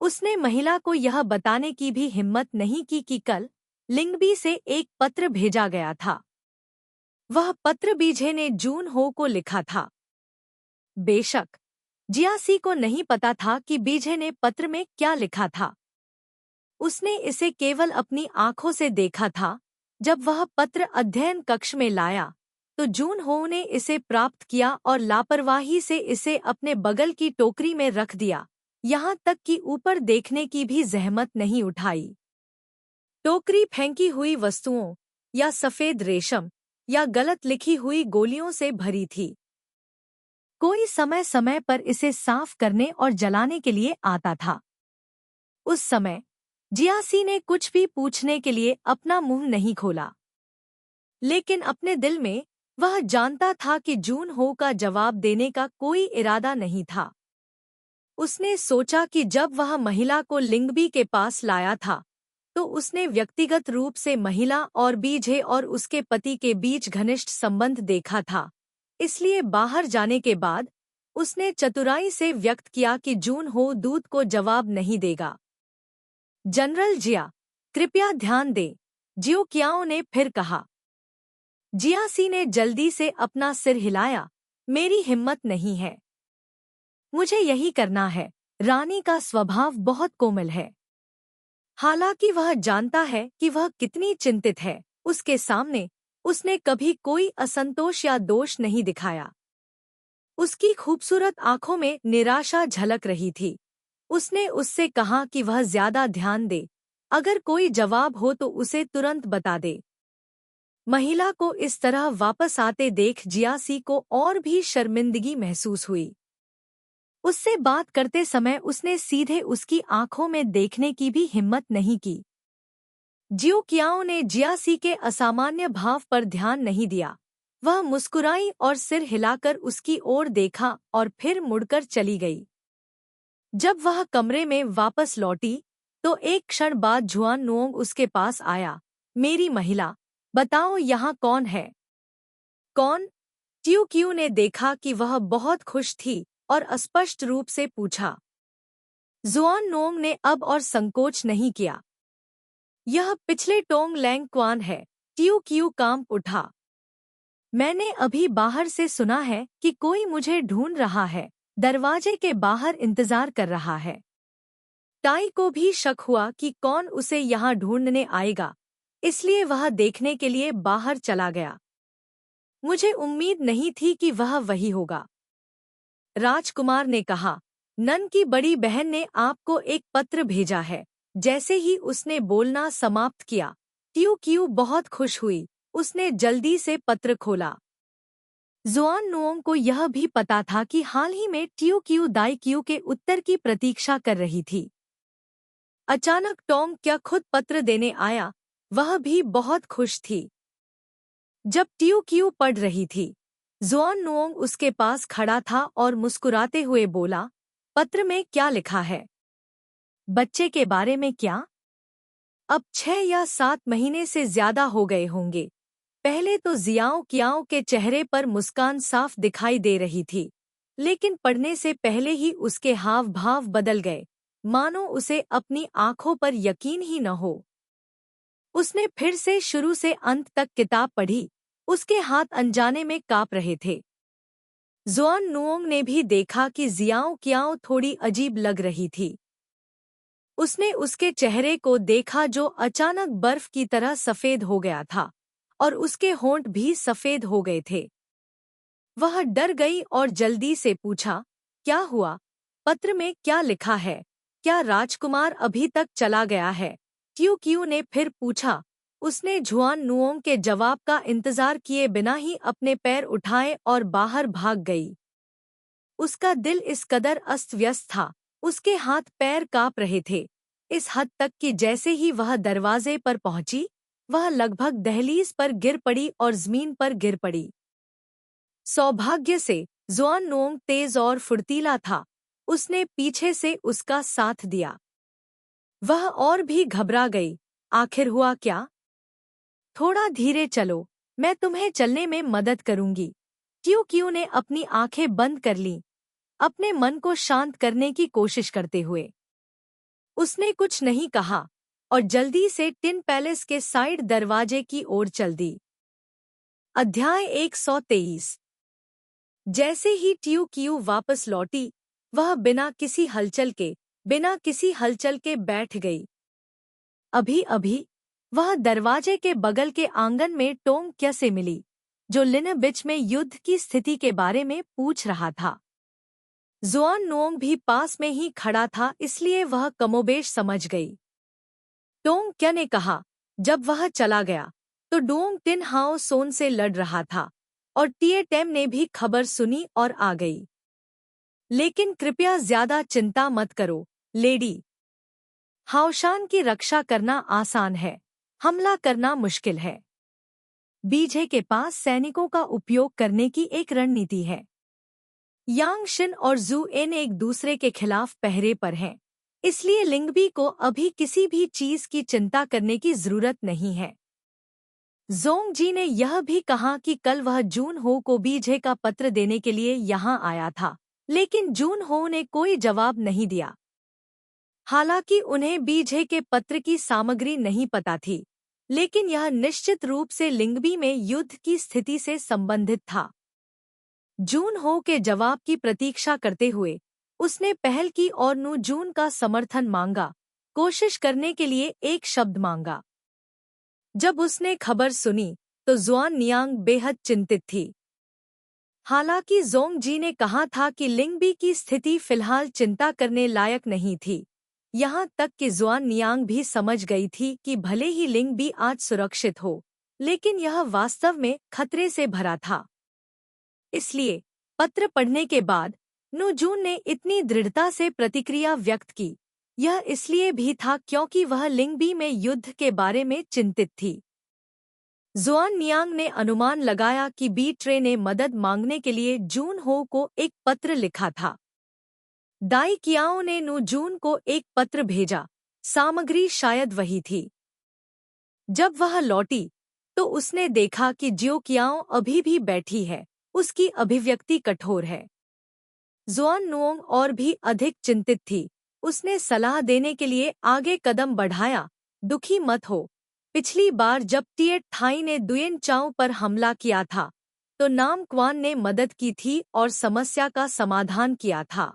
उसने महिला को यह बताने की भी हिम्मत नहीं की कि कल लिंगबी से एक पत्र भेजा गया था। वह पत्र बीजे ने जून हो को लिखा था। बेशक जियासी को नहीं पता था कि बीजे ने पत्र में क्या लिखा था। उसने इसे केवल अपनी आंखों से देखा था। जब वह पत्र अध्ययन कक्ष में लाया तो जून हो ने इसे प्राप्त किया और लापरवाही से इसे अपने बगल की टोकरी में रख दिया, यहाँ तक कि ऊपर देखने की भी जहमत नहीं उठाई। टोकरी फेंकी हुई वस्तुओं या सफेद रेशम या गलत लिखी हुई गोलियों से भरी थी। कोई समय समय पर इसे साफ करने और जलाने के लिए आता था। उस समय जियासी ने कुछ भी पूछने के लिए अपना मुंह नहीं खोला, लेकिन अपने दिल में वह जानता था कि जून हो का जवाब देने का कोई इरादा नहीं था। उसने सोचा कि जब वह महिला को लिंगबी के पास लाया था तो उसने व्यक्तिगत रूप से महिला और बीजे और उसके पति के बीच घनिष्ठ संबंध देखा था, इसलिए बाहर जाने के बाद उसने चतुराई से व्यक्त किया कि जून हो दूत को जवाब नहीं देगा। जनरल जिया, कृपया ध्यान दें, जियो क्याओ ने फिर कहा। जियासी ने जल्दी से अपना सिर हिलाया। मेरी हिम्मत नहीं है, मुझे यही करना है। रानी का स्वभाव बहुत कोमल है। हालांकि वह जानता है कि वह कितनी चिंतित है, उसके सामने उसने कभी कोई असंतोष या दोष नहीं दिखाया। उसकी खूबसूरत आंखों में निराशा झलक रही थी। उसने उससे कहा कि वह ज्यादा ध्यान दे, अगर कोई जवाब हो तो उसे तुरंत बता दे। महिला को इस तरह वापस आते देख जियासी को और भी शर्मिंदगी महसूस हुई। उससे बात करते समय उसने सीधे उसकी आंखों में देखने की भी हिम्मत नहीं की। जियो क्याओ ने जियासी के असामान्य भाव पर ध्यान नहीं दिया। वह मुस्कुराई और सिर हिलाकर उसकी ओर देखा और फिर मुड़कर चली गई। जब वह कमरे में वापस लौटी तो एक क्षण बाद जुआन नुओंग उसके पास आया। मेरी महिला, बताओ यहाँ कौन है? कौन? ट्यू क्यू ने देखा कि वह बहुत खुश थी और स्पष्ट रूप से पूछा। जुआन नोंग ने अब और संकोच नहीं किया। यह पिछले टोंग लैंग क्वान है। ट्यू क्यू कांप उठा। मैंने अभी बाहर से सुना है कि कोई मुझे ढूंढ रहा है, दरवाजे के बाहर इंतजार कर रहा है। टाई को भी शक हुआ कि कौन उसे यहाँ ढूंढने आएगा, इसलिए वह देखने के लिए बाहर चला गया। मुझे उम्मीद नहीं थी कि वह वही होगा। राजकुमार ने कहा, नन की बड़ी बहन ने आपको एक पत्र भेजा है। जैसे ही उसने बोलना समाप्त किया, ट्यू क्यू बहुत खुश हुई। उसने जल्दी से पत्र खोला। जुआन नुओंग को यह भी पता था कि हाल ही में ट्यू क्यू दाई क्यू के उत्तर की प्रतीक्षा कर रही थी। अचानक टोंग क्या खुद पत्र देने आया, वह भी बहुत खुश थी। जब ट्यू क्यू पढ़ रही थी, जुआन नुओंग उसके पास खड़ा था और मुस्कुराते हुए बोला, पत्र में क्या लिखा है? बच्चे के बारे में क्या? अब 6 या 7 महीने से ज्यादा हो गए होंगे। पहले तो जियाओ क्याओ के चेहरे पर मुस्कान साफ दिखाई दे रही थी, लेकिन पढ़ने से पहले ही उसके हाव भाव बदल गए, मानो उसे अपनी आंखों पर यकीन ही न हो। उसने फिर से शुरू से अंत तक किताब पढ़ी। उसके हाथ अनजाने में कांप रहे थे। जुआन नुओंग ने भी देखा कि जियाओ क्याओ थोड़ी अजीब लग रही थी। उसने उसके चेहरे को देखा जो अचानक बर्फ की तरह सफेद हो गया था और उसके होंठ भी सफेद हो गए थे। वह डर गई और जल्दी से पूछा, क्या हुआ? पत्र में क्या लिखा है? क्या राजकुमार अभी तक चला गया है? ट्यू क्यू ने फिर पूछा। उसने जुआन नुओंग के जवाब का इंतजार किए बिना ही अपने पैर उठाए और बाहर भाग गई। उसका दिल इस कदर अस्त व्यस्त था, उसके हाथ पैर कांप रहे थे, इस हद तक कि जैसे ही वह दरवाजे पर पहुंची, वह लगभग दहलीज पर गिर पड़ी और जमीन पर गिर पड़ी। सौभाग्य से जुआन नुओंग तेज और फुर्तीला था। उसने पीछे से उसका साथ दिया। वह और भी घबरा गई। आखिर हुआ क्या? थोड़ा धीरे चलो, मैं तुम्हें चलने में मदद करूंगी। क्यू क्यू ने अपनी आंखें बंद कर लीं, अपने मन को शांत करने की कोशिश करते हुए। उसने कुछ नहीं कहा और जल्दी से टिन पैलेस के साइड दरवाजे की ओर चल दी। अध्याय 123। जैसे ही ट्यू क्यू वापस लौटी, वह बिना किसी हलचल के बैठ गई। अभी अभी वह दरवाजे के बगल के आंगन में टोंग क्या से मिली, जो लिनबिच में युद्ध की स्थिति के बारे में पूछ रहा था। जुआन नोंग भी पास में ही खड़ा था, इसलिए वह कमोबेश समझ गई। टोंग क्या ने कहा। जब वह चला गया तो डोंग टिन हाओ सोन से लड़ रहा था और टिए टेम ने भी खबर सुनी और आ गई। लेकिन कृपया ज्यादा चिंता मत करो, लेडी। हाओशान की रक्षा करना आसान है, हमला करना मुश्किल है। बीजे के पास सैनिकों का उपयोग करने की एक रणनीति है। यांग शिन और जू एन एक दूसरे के खिलाफ पहरे पर हैं, इसलिए लिंगबी को अभी किसी भी चीज की चिंता करने की जरूरत नहीं है। जोंग जी ने यह भी कहा कि कल वह जून हो को बीजे का पत्र देने के लिए यहाँ आया था, लेकिन जून हो ने कोई जवाब नहीं दिया। हालांकि उन्हें बीजे के पत्र की सामग्री नहीं पता थी, लेकिन यह निश्चित रूप से लिंगबी में युद्ध की स्थिति से संबंधित था। जून हो के जवाब की प्रतीक्षा करते हुए उसने पहल की और नू जून का समर्थन मांगा, कोशिश करने के लिए एक शब्द मांगा। जब उसने खबर सुनी तो जुआन नियांग बेहद चिंतित थी। हालांकि जोंग जी ने कहा था कि लिंगबी की स्थिति फिलहाल चिंता करने लायक नहीं थी, यहाँ तक कि जुआन नियांग भी समझ गई थी कि भले ही लिंगबी आज सुरक्षित हो, लेकिन यह वास्तव में खतरे से भरा था। इसलिए पत्र पढ़ने के बाद नू जून ने इतनी दृढ़ता से प्रतिक्रिया व्यक्त की। यह इसलिए भी था क्योंकि वह लिंगबी में युद्ध के बारे में चिंतित थी। जुआन नियांग ने अनुमान लगाया कि बी ट्रे ने मदद मांगने के लिए जून हो को एक पत्र लिखा था। दाई कियाओ ने नू जून को एक पत्र भेजा, सामग्री शायद वही थी। जब वह लौटी तो उसने देखा कि जियो कियाओ अभी भी बैठी है, उसकी अभिव्यक्ति कठोर है। जुआन नुओंग और भी अधिक चिंतित थी। उसने सलाह देने के लिए आगे कदम बढ़ाया, दुखी मत हो। पिछली बार जब टिएट थाई ने दुयेन चाओ पर हमला किया था तो नाम क्वान ने मदद की थी और समस्या का समाधान किया था।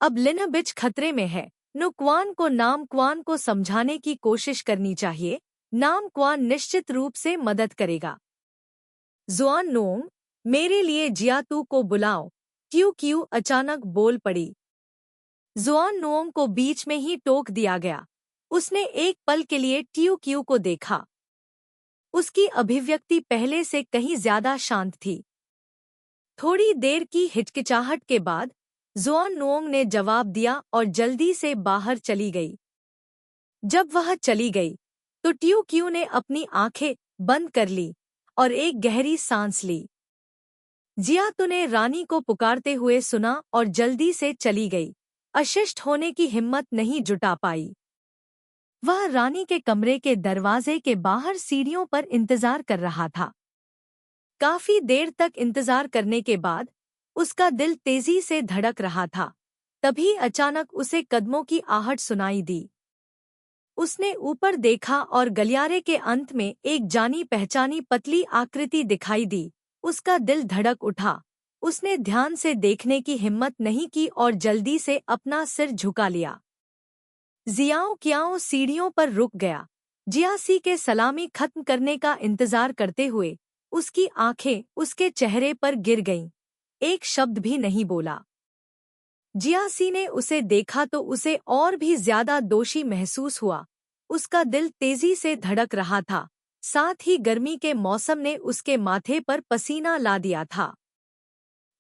अब लिनबिच खतरे में है। नु क्वान को नाम क्वान को समझाने की कोशिश करनी चाहिए। नाम क्वान निश्चित रूप से मदद करेगा। जुआन नोंग, मेरे लिए जियातू को बुलाओ, क्यू क्यू अचानक बोल पड़ी। जुआन नोंग को बीच में ही टोक दिया गया। उसने एक पल के लिए ट्यू क्यू को देखा। उसकी अभिव्यक्ति पहले से कहीं ज्यादा शांत थी। थोड़ी देर की हिचकिचाहट के बाद जुआन नोंग ने जवाब दिया और जल्दी से बाहर चली गई। जब वह चली गई तो ट्यू क्यू ने अपनी आंखें बंद कर ली और एक गहरी सांस ली। जियातू ने रानी को पुकारते हुए सुना और जल्दी से चली गई। अशिष्ट होने की हिम्मत नहीं जुटा पाई। वह रानी के कमरे के दरवाजे के बाहर सीढ़ियों पर इंतजार कर रहा था। काफी देर तक इंतजार करने के बाद उसका दिल तेजी से धड़क रहा था। तभी अचानक उसे कदमों की आहट सुनाई दी। उसने ऊपर देखा और गलियारे के अंत में एक जानी पहचानी पतली आकृति दिखाई दी। उसका दिल धड़क उठा। उसने ध्यान से देखने की हिम्मत नहीं की और जल्दी से अपना सिर झुका लिया। जियाओ कियाओ सीढ़ियों पर रुक गया, जियासी के सलामी खत्म करने का इंतजार करते हुए। उसकी आंखें उसके चेहरे पर गिर गईं। एक शब्द भी नहीं बोला। जियासी ने उसे देखा तो उसे और भी ज्यादा दोषी महसूस हुआ। उसका दिल तेजी से धड़क रहा था, साथ ही गर्मी के मौसम ने उसके माथे पर पसीना ला दिया था।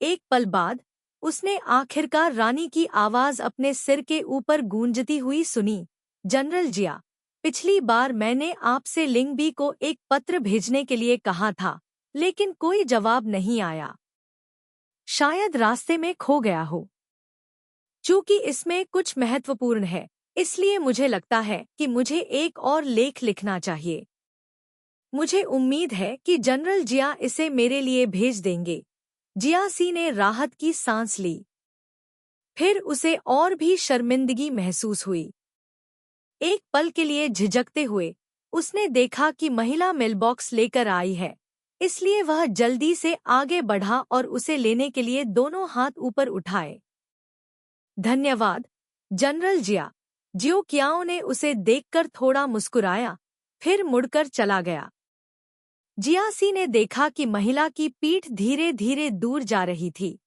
एक पल बाद उसने आखिरकार रानी की आवाज अपने सिर के ऊपर गूंजती हुई सुनी। जनरल जिया, पिछली बार मैंने आपसे लिंगबी को एक पत्र भेजने के लिए कहा था, लेकिन कोई जवाब नहीं आया। शायद रास्ते में खो गया हो। चूंकि इसमें कुछ महत्वपूर्ण है, इसलिए मुझे लगता है कि मुझे एक और लेख लिखना चाहिए। मुझे उम्मीद है कि जनरल जिया इसे मेरे लिए भेज देंगे। जियासी ने राहत की सांस ली। फिर उसे और भी शर्मिंदगी महसूस हुई। एक पल के लिए झिझकते हुए उसने देखा कि महिला मेलबॉक्स लेकर आई है, इसलिए वह जल्दी से आगे बढ़ा और उसे लेने के लिए दोनों हाथ ऊपर उठाए। धन्यवाद, जनरल जिया। जियो कियाओ ने उसे देखकर थोड़ा मुस्कुराया, फिर मुड़कर चला गया। जियासी ने देखा कि महिला की पीठ धीरे धीरे दूर जा रही थी।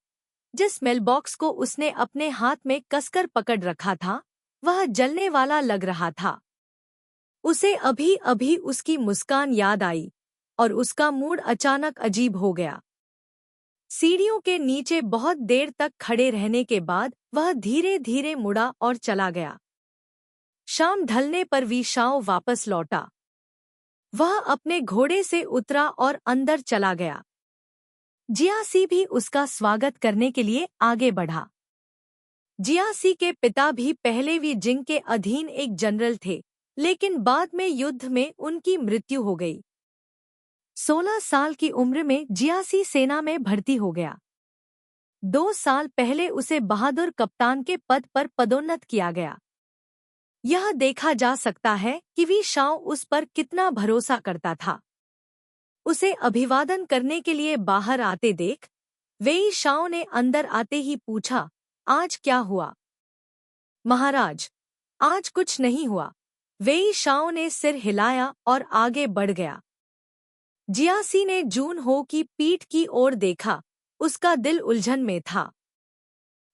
जिस मेलबॉक्स को उसने अपने हाथ में कसकर पकड़ रखा था, वह जलने वाला लग रहा था। उसे अभी अभी उसकी मुस्कान याद आई और उसका मूड अचानक अजीब हो गया। सीढ़ियों के नीचे बहुत देर तक खड़े रहने के बाद वह धीरे धीरे मुड़ा और चला गया। शाम ढलने पर वी शाओ वापस लौटा। वह अपने घोड़े से उतरा और अंदर चला गया। जियासी भी उसका स्वागत करने के लिए आगे बढ़ा। जियासी के पिता भी पहले वी जिंग के अधीन एक जनरल थे, लेकिन बाद में युद्ध में उनकी मृत्यु हो गई। 16 साल की उम्र में जियासी सेना में भर्ती हो गया। 2 साल पहले उसे बहादुर कप्तान के पद पर पदोन्नत किया गया। यह देखा जा सकता है कि वी शाओ उस पर कितना भरोसा करता था। उसे अभिवादन करने के लिए बाहर आते देख वेई शाओ ने अंदर आते ही पूछा, आज क्या हुआ? महाराज, आज कुछ नहीं हुआ। वेई शाओ ने सिर हिलाया और आगे बढ़ गया। जियासी ने जून हो की पीठ की ओर देखा, उसका दिल उलझन में था।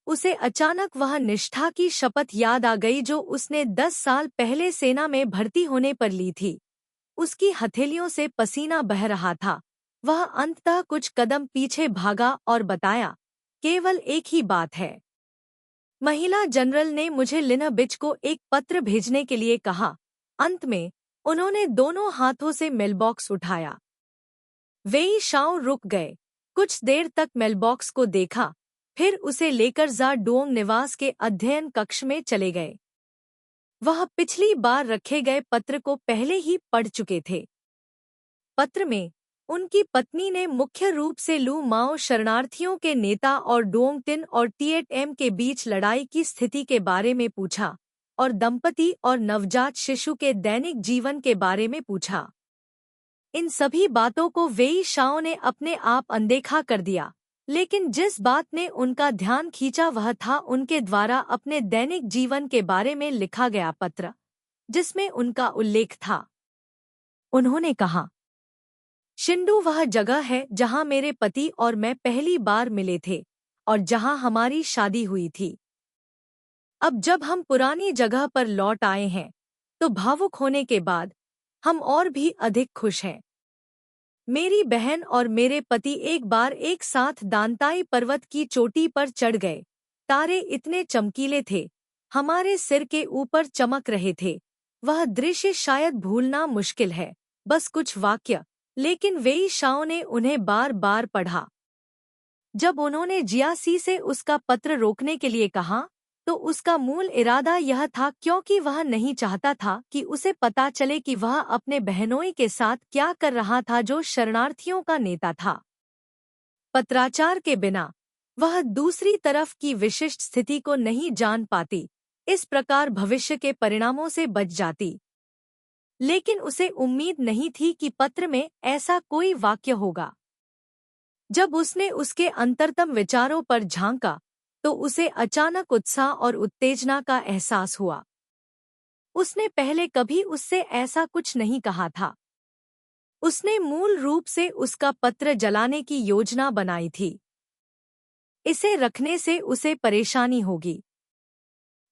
उसे अचानक वह निष्ठा की शपथ याद आ गई जो उसने 10 साल पहले सेना में भर्ती होने पर ली थी। उसकी हथेलियों से पसीना बह रहा था। वह अंततः कुछ कदम पीछे भागा और बताया, केवल एक ही बात है। महिला जनरल ने मुझे लिनबिच को एक पत्र भेजने के लिए कहा। अंत में उन्होंने दोनों हाथों से मेलबॉक्स उठाया। वेई शाओ रुक गए, कुछ देर तक मेलबॉक्स को देखा, फिर उसे लेकर जा डुओंग निवास के अध्ययन कक्ष में चले गए। वह पिछली बार रखे गए पत्र को पहले ही पढ़ चुके थे। पत्र में उनकी पत्नी ने मुख्य रूप से लू माओ शरणार्थियों के नेता और डुओंग तिन और टिएट एम के बीच लड़ाई की स्थिति के बारे में पूछा और दंपति और नवजात शिशु के दैनिक जीवन के बारे में पूछा। इन सभी बातों को वेई शाओ ने अपने आप अनदेखा कर दिया, लेकिन जिस बात ने उनका ध्यान खींचा वह था उनके द्वारा अपने दैनिक जीवन के बारे में लिखा गया पत्र, जिसमें उनका उल्लेख था। उन्होंने कहा, शिंडू वह जगह है जहां मेरे पति और मैं पहली बार मिले थे और जहां हमारी शादी हुई थी। अब जब हम पुरानी जगह पर लौट आए हैं, तो भावुक होने के बाद हम और भी अधिक खुश हैं। मेरी बहन और मेरे पति एक बार एक साथ दांताई पर्वत की चोटी पर चढ़ गए। तारे इतने चमकीले थे, हमारे सिर के ऊपर चमक रहे थे। वह दृश्य शायद भूलना मुश्किल है, बस कुछ वाक्य, लेकिन वेई शाओ ने उन्हें बार बार पढ़ा। जब उन्होंने जियासी से उसका पत्र रोकने के लिए कहा, तो उसका मूल इरादा यह था क्योंकि वह नहीं चाहता था कि उसे पता चले कि वह अपने बहनोई के साथ क्या कर रहा था जो शरणार्थियों का नेता था। पत्राचार के बिना वह दूसरी तरफ की विशिष्ट स्थिति को नहीं जान पाती, इस प्रकार भविष्य के परिणामों से बच जाती। लेकिन उसे उम्मीद नहीं थी कि पत्र में ऐसा कोई वाक्य होगा। जब उसने उसके अंतरतम विचारों पर झांका, तो उसे अचानक उत्साह और उत्तेजना का एहसास हुआ। उसने पहले कभी उससे ऐसा कुछ नहीं कहा था। उसने मूल रूप से उसका पत्र जलाने की योजना बनाई थी। इसे रखने से उसे परेशानी होगी,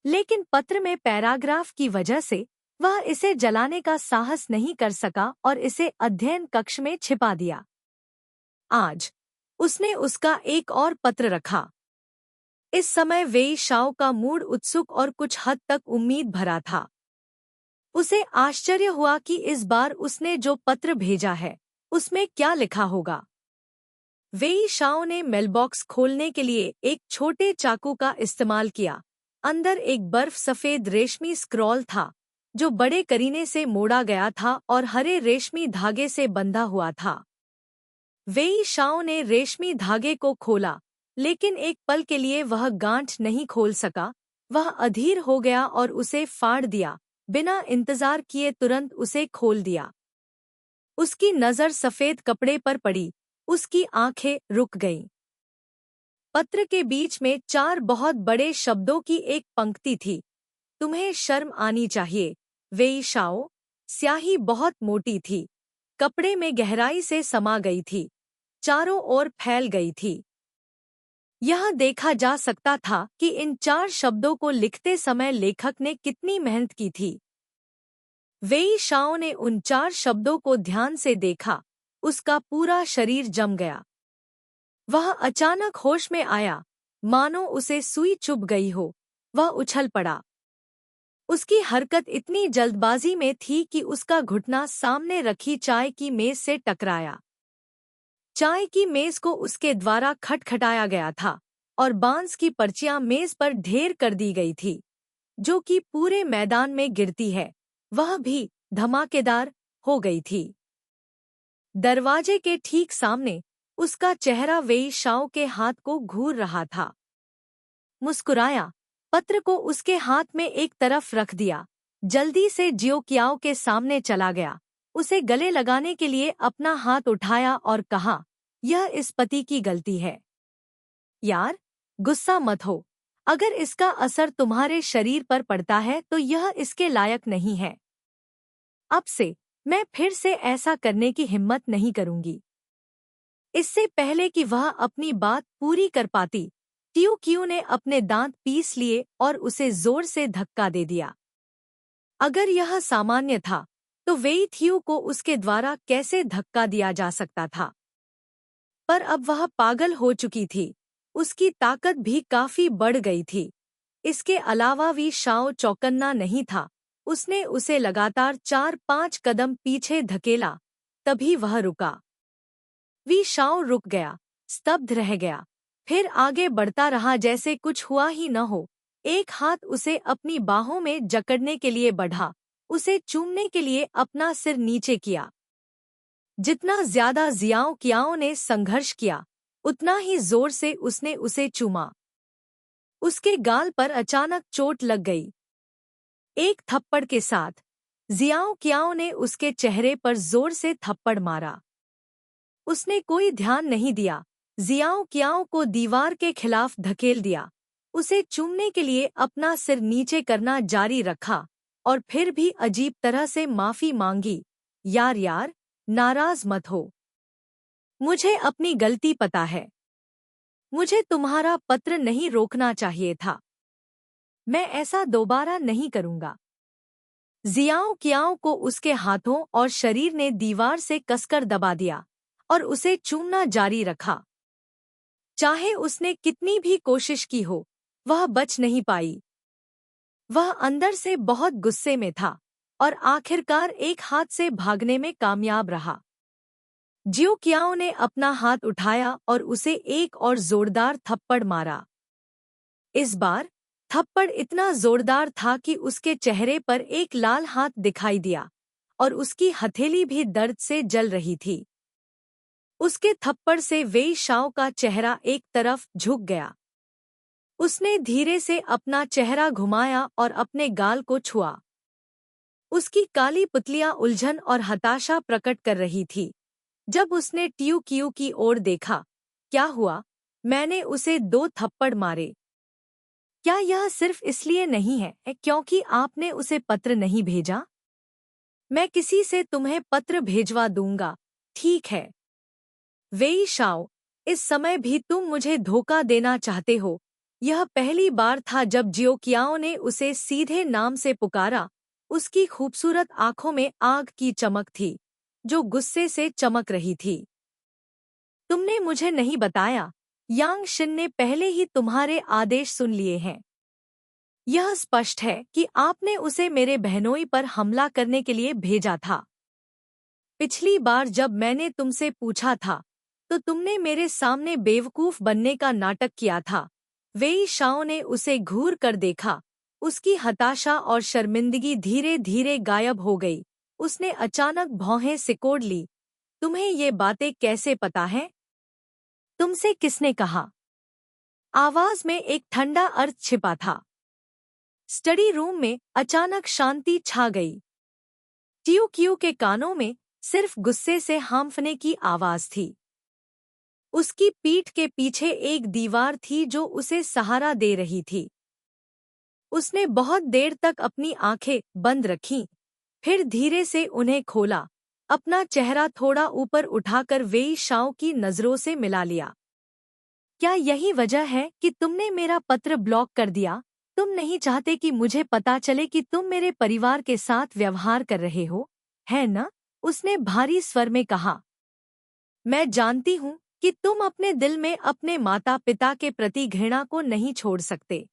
लेकिन पत्र में पैराग्राफ की वजह से वह इसे जलाने का साहस नहीं कर सका और इसे अध्ययन कक्ष में छिपा दिया। आज उसने उसका एक और पत्र रखा। इस समय वेई शाओ का मूड उत्सुक और कुछ हद तक उम्मीद भरा था। उसे आश्चर्य हुआ कि इस बार उसने जो पत्र भेजा है, उसमें क्या लिखा होगा। वेई शाओ ने मेलबॉक्स खोलने के लिए एक छोटे चाकू का इस्तेमाल किया, अंदर एक बर्फ सफेद रेशमी स्क्रॉल था जो बड़े करीने से मोड़ा गया था और हरे रेशमी धागे से बंधा हुआ था। वेई शाओ ने रेशमी धागे को खोला, लेकिन एक पल के लिए वह गांठ नहीं खोल सका। वह अधीर हो गया और उसे फाड़ दिया, बिना इंतजार किए तुरंत उसे खोल दिया। उसकी नजर सफेद कपड़े पर पड़ी, उसकी आंखें रुक गईं। पत्र के बीच में 4 बहुत बड़े शब्दों की एक पंक्ति थी। तुम्हें शर्म आनी चाहिए, वेई शाओ। स्याही बहुत मोटी थी, कपड़े में गहराई से समा गई थी, चारों ओर फैल गई थी। यह देखा जा सकता था कि इन 4 शब्दों को लिखते समय लेखक ने कितनी मेहनत की थी। वेई शाओ ने उन 4 शब्दों को ध्यान से देखा, उसका पूरा शरीर जम गया। वह अचानक होश में आया, मानो उसे सुई चुभ गई हो। वह उछल पड़ा। उसकी हरकत इतनी जल्दबाजी में थी कि उसका घुटना सामने रखी चाय की मेज से टकराया। चाय की मेज को उसके द्वारा खटखटाया गया था और बांस की पर्चियां मेज पर ढेर कर दी गई थी, जो कि पूरे मैदान में गिरती है, वह भी धमाकेदार हो गई थी। दरवाजे के ठीक सामने उसका चेहरा वेई शाओ के हाथ को घूर रहा था। मुस्कुराया, पत्र को उसके हाथ में एक तरफ रख दिया, जल्दी से जियो कियाओ के सामने चला गया, उसे गले लगाने के लिए अपना हाथ उठाया और कहा, यह इस पति की गलती है। यार, गुस्सा मत हो। अगर इसका असर तुम्हारे शरीर पर पड़ता है तो यह इसके लायक नहीं है। अब से मैं फिर से ऐसा करने की हिम्मत नहीं करूंगी। इससे पहले कि वह अपनी बात पूरी कर पाती, टियो कियू ने अपने दांत पीस लिए और उसे जोर से धक्का दे दिया। अगर यह सामान्य था, तो वेई थियू को उसके द्वारा कैसे धक्का दिया जा सकता था? पर अब वह पागल हो चुकी थी, उसकी ताकत भी काफी बढ़ गई थी। इसके अलावा वी शाओ चौकन्ना नहीं था, उसने उसे लगातार 4-5 कदम पीछे धकेला, तभी वह रुका। वी शाओ रुक गया, स्तब्ध रह गया, फिर आगे बढ़ता रहा जैसे कुछ हुआ ही न हो। एक हाथ उसे अपनी बाहों में जकड़ने के लिए बढ़ा, उसे चूमने के लिए अपना सिर नीचे किया। जितना ज्यादा जियाओ कियाओ ने संघर्ष किया, उतना ही जोर से उसने उसे चूमा। उसके गाल पर अचानक चोट लग गई। एक थप्पड़ के साथ जियाओ कियाओ ने उसके चेहरे पर जोर से थप्पड़ मारा। उसने कोई ध्यान नहीं दिया, जियाओ कियाओ को दीवार के खिलाफ धकेल दिया, उसे चूमने के लिए अपना सिर नीचे करना जारी रखा और फिर भी अजीब तरह से माफी मांगी। यार, नाराज मत हो। मुझे अपनी गलती पता है। मुझे तुम्हारा पत्र नहीं रोकना चाहिए था। मैं ऐसा दोबारा नहीं करूंगा। जियाओ कियाओ को उसके हाथों और शरीर ने दीवार से कसकर दबा दिया और उसे चूमना जारी रखा। चाहे उसने कितनी भी कोशिश की हो, वह बच नहीं पाई। वह अंदर से बहुत गुस्से में था और आखिरकार एक हाथ से भागने में कामयाब रहा। जियो कियाओ ने अपना हाथ उठाया और उसे एक और जोरदार थप्पड़ मारा। इस बार थप्पड़ इतना जोरदार था कि उसके चेहरे पर एक लाल हाथ दिखाई दिया और उसकी हथेली भी दर्द से जल रही थी। उसके थप्पड़ से वेई शाओ का चेहरा एक तरफ झुक गया। उसने धीरे से अपना चेहरा घुमाया और अपने गाल को छुआ। उसकी काली पुतलियां उलझन और हताशा प्रकट कर रही थी। जब उसने टियो कियू की ओर देखा, क्या हुआ? मैंने उसे 2 थप्पड़ मारे। क्या यह सिर्फ इसलिए नहीं है क्योंकि आपने उसे पत्र नहीं भेजा? मैं किसी से तुम्हें पत्र भेजवा दूंगा, ठीक है? वेई शाओ, इस समय भी तुम मुझे धोखा देना चाहते हो। यह पहली बार था जब जियो कियाओ ने उसे सीधे नाम से पुकारा। उसकी खूबसूरत आंखों में आग की चमक थी, जो गुस्से से चमक रही थी। तुमने मुझे नहीं बताया। यांग शिन ने पहले ही तुम्हारे आदेश सुन लिए हैं। यह स्पष्ट है कि आपने उसे मेरे बहनोई पर हमला करने के लिए भेजा था। पिछली बार जब मैंने तुमसे पूछा था, तो तुमने मेरे सामने बेवकूफ बनने का नाटक किया था। वेई शाओ ने उसे घूर कर देखा। उसकी हताशा और शर्मिंदगी धीरे धीरे गायब हो गई। उसने अचानक भौहें सिकोड़ ली। तुम्हें ये बातें कैसे पता है? तुमसे किसने कहा? आवाज में एक ठंडा अर्थ छिपा था। स्टडी रूम में अचानक शांति छा गई। ट्यू क्यू के कानों में सिर्फ गुस्से से हांफने की आवाज थी। उसकी पीठ के पीछे एक दीवार थी जो उसे सहारा दे रही थी। उसने बहुत देर तक अपनी आंखें बंद रखीं, फिर धीरे से उन्हें खोला। अपना चेहरा थोड़ा ऊपर उठाकर वेई शाओ की नजरों से मिला लिया। क्या यही वजह है कि तुमने मेरा पत्र ब्लॉक कर दिया? तुम नहीं चाहते कि मुझे पता चले कि तुम मेरे परिवार के साथ व्यवहार कर रहे हो, है न? उसने भारी स्वर में कहा। मैं जानती हूँ कि तुम अपने दिल में अपने माता पिता के प्रति घृणा को नहीं छोड़ सकते।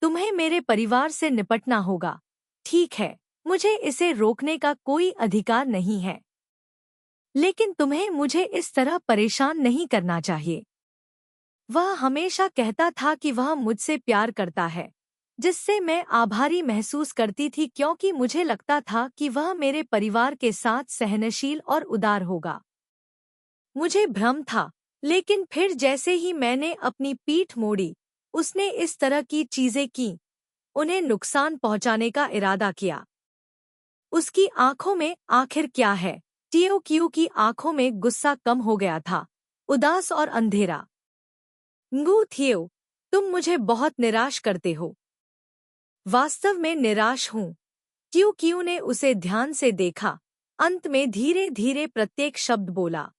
तुम्हें मेरे परिवार से निपटना होगा। ठीक है, मुझे इसे रोकने का कोई अधिकार नहीं है, लेकिन तुम्हें मुझे इस तरह परेशान नहीं करना चाहिए। वह हमेशा कहता था कि वह मुझसे प्यार करता है, जिससे मैं आभारी महसूस करती थी क्योंकि मुझे लगता था कि वह मेरे परिवार के साथ सहनशील और उदार होगा। मुझे भ्रम था, लेकिन फिर जैसे ही मैंने अपनी पीठ मोड़ी, उसने इस तरह की चीजें की, उन्हें नुकसान पहुंचाने का इरादा किया। उसकी आंखों में आखिर क्या है? टीओ क्यू की आंखों में गुस्सा कम हो गया था, उदास और अंधेरा। ngू थियो, तुम मुझे बहुत निराश करते हो। वास्तव में निराश हूँ। ट्यू क्यू ने उसे ध्यान से देखा, अंत में धीरे धीरे प्रत्येक शब्द बोला।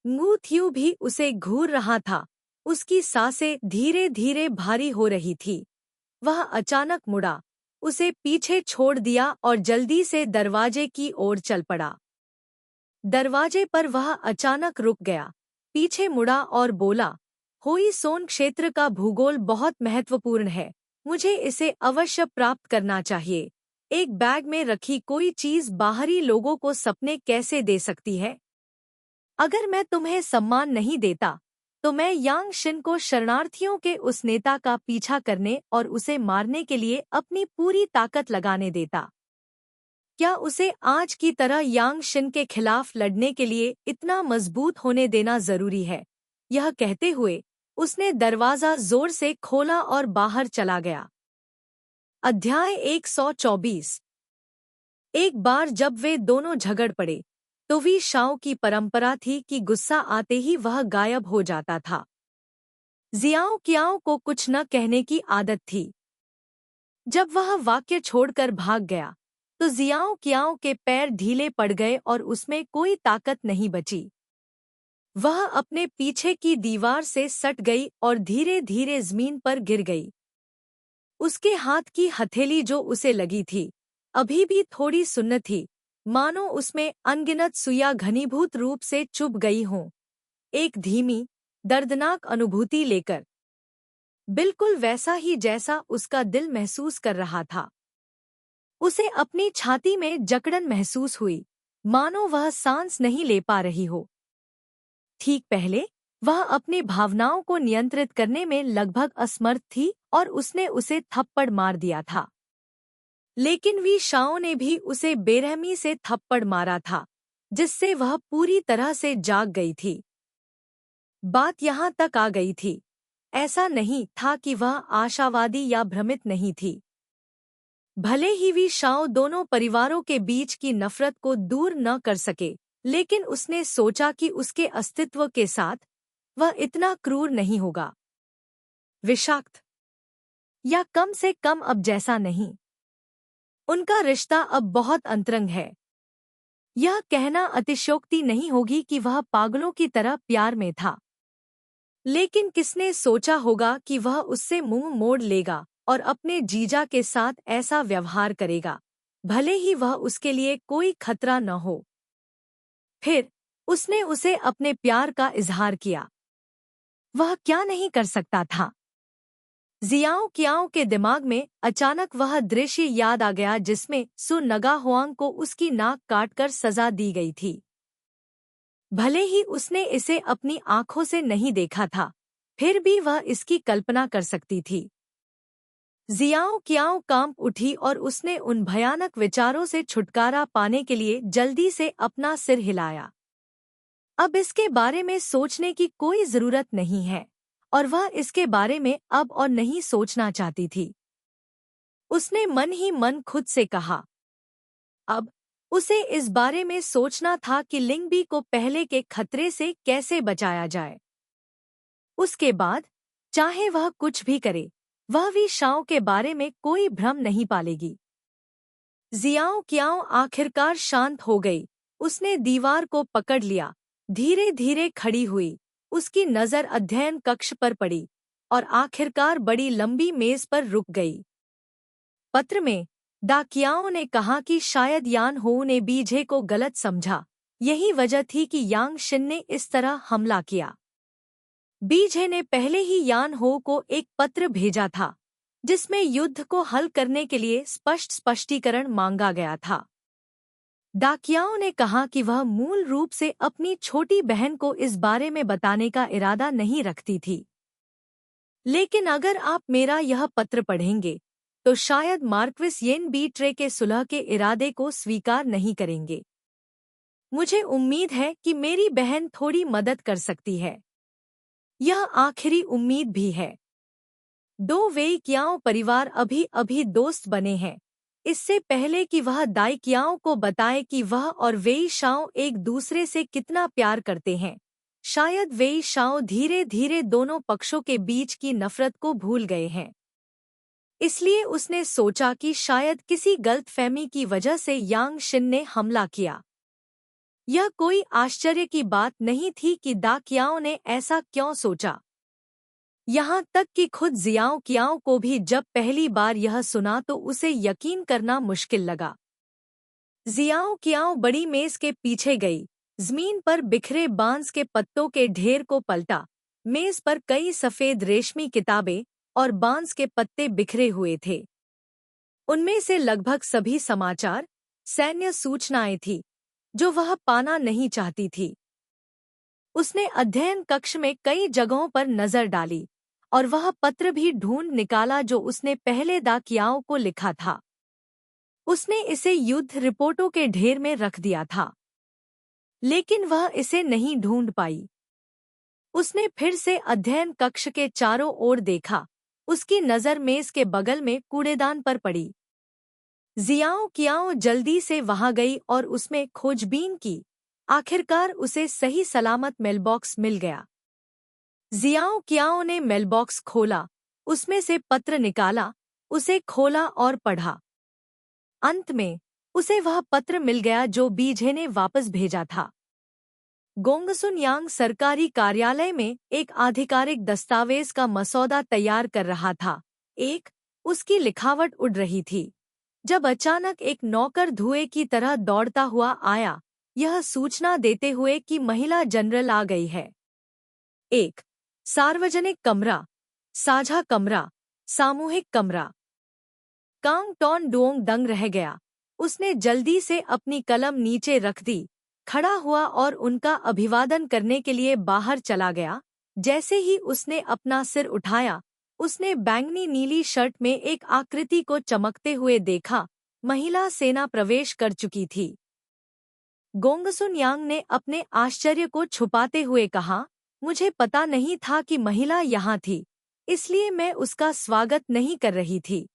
ngू थियो भी उसे घूर रहा था। उसकी सांसें धीरे धीरे भारी हो रही थी। वह अचानक मुड़ा, उसे पीछे छोड़ दिया और जल्दी से दरवाजे की ओर चल पड़ा। दरवाजे पर वह अचानक रुक गया, पीछे मुड़ा और बोला, होई सोन क्षेत्र का भूगोल बहुत महत्वपूर्ण है। मुझे इसे अवश्य प्राप्त करना चाहिए। एक बैग में रखी कोई चीज बाहरी लोगों को सपने कैसे दे सकती है? अगर मैं तुम्हें सम्मान नहीं देता, तो मैं यांग शिन को शरणार्थियों के उस नेता का पीछा करने और उसे मारने के लिए अपनी पूरी ताकत लगाने देता। क्या उसे आज की तरह यांग शिन के खिलाफ लड़ने के लिए इतना मजबूत होने देना जरूरी है? यह कहते हुए उसने दरवाजा जोर से खोला और बाहर चला गया। अध्याय 124। एक बार जब वे दोनों झगड़ पड़े, तो वी शाओ की परंपरा थी कि गुस्सा आते ही वह गायब हो जाता था। जियाओ कियाओ को कुछ न कहने की आदत थी। जब वह वाक्य छोड़कर भाग गया, तो जियाओ कियाओ के पैर ढीले पड़ गए और उसमें कोई ताकत नहीं बची। वह अपने पीछे की दीवार से सट गई और धीरे धीरे जमीन पर गिर गई। उसके हाथ की हथेली जो उसे लगी थी, अभी भी थोड़ी सुन्न थी, मानो उसमें अनगिनत सुइयां घनीभूत रूप से चुभ गई हों, एक धीमी, दर्दनाक अनुभूति लेकर। बिल्कुल वैसा ही जैसा उसका दिल महसूस कर रहा था। उसे अपनी छाती में जकड़न महसूस हुई, मानो वह सांस नहीं ले पा रही हो। ठीक पहले वह अपनी भावनाओं को नियंत्रित करने में लगभग असमर्थ थी और उसने उसे थप्पड़ मार दिया था। लेकिन वी शाओ ने भी उसे बेरहमी से थप्पड़ मारा था, जिससे वह पूरी तरह से जाग गई थी। बात यहाँ तक आ गई थी। ऐसा नहीं था कि वह आशावादी या भ्रमित नहीं थी। भले ही वी शाओ दोनों परिवारों के बीच की नफरत को दूर न कर सके, लेकिन उसने सोचा कि उसके अस्तित्व के साथ वह इतना क्रूर नहीं होगा, विषाक्त, या कम से कम अब जैसा नहीं। उनका रिश्ता अब बहुत अंतरंग है। यह कहना अतिशयोक्ति नहीं होगी कि वह पागलों की तरह प्यार में था, लेकिन किसने सोचा होगा कि वह उससे मुंह मोड़ लेगा और अपने जीजा के साथ ऐसा व्यवहार करेगा, भले ही वह उसके लिए कोई खतरा न हो। फिर उसने उसे अपने प्यार का इजहार किया। वह क्या नहीं कर सकता था? जियाओ कियाओ के दिमाग में अचानक वह दृश्य याद आ गया जिसमें सु नगा हुआंग को उसकी नाक काटकर सजा दी गई थी। भले ही उसने इसे अपनी आंखों से नहीं देखा था, फिर भी वह इसकी कल्पना कर सकती थी। जियाओ कियाओ कांप उठी और उसने उन भयानक विचारों से छुटकारा पाने के लिए जल्दी से अपना सिर हिलाया। अब इसके बारे में सोचने की कोई जरूरत नहीं है, और वह इसके बारे में अब और नहीं सोचना चाहती थी। उसने मन ही मन खुद से कहा। अब उसे इस बारे में सोचना था कि लिंगबी को पहले के खतरे से कैसे बचाया जाए। उसके बाद चाहे वह कुछ भी करे, वह वी शाओ के बारे में कोई भ्रम नहीं पालेगी। जियाओ कियाओ आखिरकार शांत हो गई। उसने दीवार को पकड़ लिया, धीरे धीरे खड़ी हुई। उसकी नजर अध्ययन कक्ष पर पड़ी और आखिरकार बड़ी लंबी मेज पर रुक गई। पत्र में डाकियाओं ने कहा कि शायद यान हो ने बीजे को गलत समझा। यही वजह थी कि यांग शिन ने इस तरह हमला किया। बीजे ने पहले ही यान हो को एक पत्र भेजा था, जिसमें युद्ध को हल करने के लिए स्पष्टीकरण मांगा गया था। डाकियाओं ने कहा कि वह मूल रूप से अपनी छोटी बहन को इस बारे में बताने का इरादा नहीं रखती थी। लेकिन अगर आप मेरा यह पत्र पढ़ेंगे तो शायद मार्क्विस येन बीट्रे के सुलह के इरादे को स्वीकार नहीं करेंगे। मुझे उम्मीद है कि मेरी बहन थोड़ी मदद कर सकती है। यह आखिरी उम्मीद भी है। दो वेई कियाओ परिवार अभी अभी दोस्त बने हैं, इससे पहले कि वह दाई कियाओ को बताए कि वह और वेई शाओ एक दूसरे से कितना प्यार करते हैं। शायद वेई शाओ धीरे धीरे दोनों पक्षों के बीच की नफरत को भूल गए हैं। इसलिए उसने सोचा कि शायद किसी गलतफहमी की वजह से यांग शिन ने हमला किया। यह कोई आश्चर्य की बात नहीं थी कि दा कियाओ ने ऐसा क्यों सोचा। यहाँ तक कि खुद जियाओ कियाओ को भी जब पहली बार यह सुना तो उसे यकीन करना मुश्किल लगा। जियाओ कियाओ बड़ी मेज के पीछे गई, जमीन पर बिखरे बांस के पत्तों के ढेर को पलटा। मेज पर कई सफेद रेशमी किताबें और बांस के पत्ते बिखरे हुए थे। उनमें से लगभग सभी समाचार, सैन्य सूचनाएं थी, जो वह पाना नहीं चाहती थी। उसने अध्ययन कक्ष में कई जगहों पर नजर डाली और वह पत्र भी ढूंढ निकाला जो उसने पहले दा कियाओ को लिखा था। उसने इसे युद्ध रिपोर्टों के ढेर में रख दिया था, लेकिन वह इसे नहीं ढूंढ पाई। उसने फिर से अध्ययन कक्ष के चारों ओर देखा। उसकी नजर मेज के बगल में कूड़ेदान पर पड़ी। जियाओ कियाओ जल्दी से वहां गई और उसमें खोजबीन की। आखिरकार उसे सही सलामत मेलबॉक्स मिल गया। जियाओ कियाओ ने मेलबॉक्स खोला, उसमें से पत्र निकाला, उसे खोला और पढ़ा। अंत में उसे वह पत्र मिल गया जो बीजे ने वापस भेजा था। गोंगसुन यांग सरकारी कार्यालय में एक आधिकारिक दस्तावेज का मसौदा तैयार कर रहा था। उसकी लिखावट उड़ रही थी जब अचानक एक नौकर धुएं की तरह दौड़ता हुआ आया, यह सूचना देते हुए कि महिला जनरल आ गई है। सार्वजनिक कमरा, साझा कमरा, सामूहिक कमरा। कांग टॉन डुओंग दंग रह गया। उसने जल्दी से अपनी कलम नीचे रख दी, खड़ा हुआ और उनका अभिवादन करने के लिए बाहर चला गया। जैसे ही उसने अपना सिर उठाया, उसने बैंगनी नीली शर्ट में एक आकृति को चमकते हुए देखा। महिला सेना प्रवेश कर चुकी थी। गोंगसुन यांग ने अपने आश्चर्य को छुपाते हुए कहा, मुझे पता नहीं था कि महिला यहाँ थी, इसलिए मैं उसका स्वागत नहीं कर रही थी।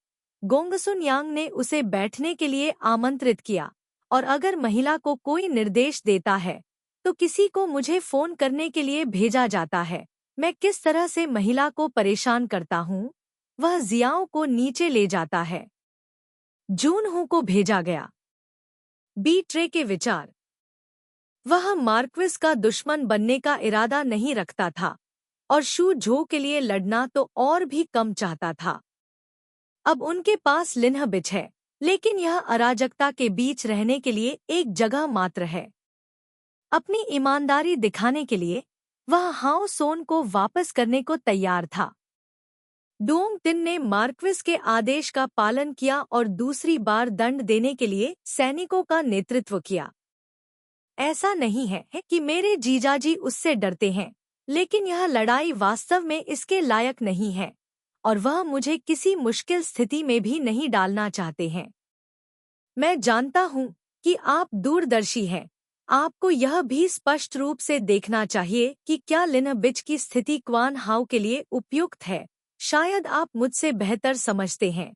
गोंगसुन यांग ने उसे बैठने के लिए आमंत्रित किया, और अगर महिला को कोई निर्देश देता है तो किसी को मुझे फोन करने के लिए भेजा जाता है। मैं किस तरह से महिला को परेशान करता हूँ। वह जियाओ को नीचे ले जाता है। जूनहू को भेजा गया। बीट्रे के विचार। वह मार्क्विस का दुश्मन बनने का इरादा नहीं रखता था और शू झो के लिए लड़ना तो और भी कम चाहता था। अब उनके पास लिन्ह बिच है, लेकिन यह अराजकता के बीच रहने के लिए एक जगह मात्र है। अपनी ईमानदारी दिखाने के लिए वह हाओ सोन को वापस करने को तैयार था। डोंग तिन ने मार्क्विस के आदेश का पालन किया और दूसरी बार दंड देने के लिए सैनिकों का नेतृत्व किया। ऐसा नहीं है कि मेरे जीजाजी उससे डरते हैं। लेकिन यह लड़ाई वास्तव में इसके लायक नहीं है और वह मुझे किसी मुश्किल स्थिति में भी नहीं डालना चाहते हैं। मैं जानता हूँ कि आप दूरदर्शी हैं। आपको यह भी स्पष्ट रूप से देखना चाहिए कि क्या लिन बिच की स्थिति क्वान हाउ के लिए उपयुक्त है। शायद आप मुझसे बेहतर समझते हैं।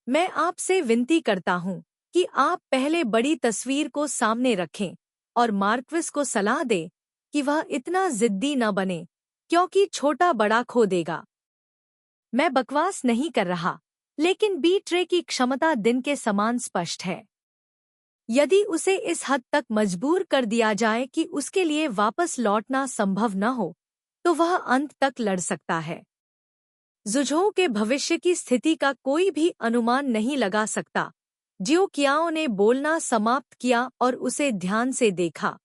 मैं आपसे विनती करता हूँ कि आप पहले बड़ी तस्वीर को सामने रखें और मार्क्विस को सलाह दें कि वह इतना जिद्दी न बने, क्योंकि छोटा बड़ा खो देगा। मैं बकवास नहीं कर रहा, लेकिन बी ट्रे की क्षमता दिन के समान स्पष्ट है। यदि उसे इस हद तक मजबूर कर दिया जाए कि उसके लिए वापस लौटना संभव न हो, तो वह अंत तक लड़ सकता है। जुझों के भविष्य की स्थिति का कोई भी अनुमान नहीं लगा सकता। जियो कियाओ ने बोलना समाप्त किया और उसे ध्यान से देखा।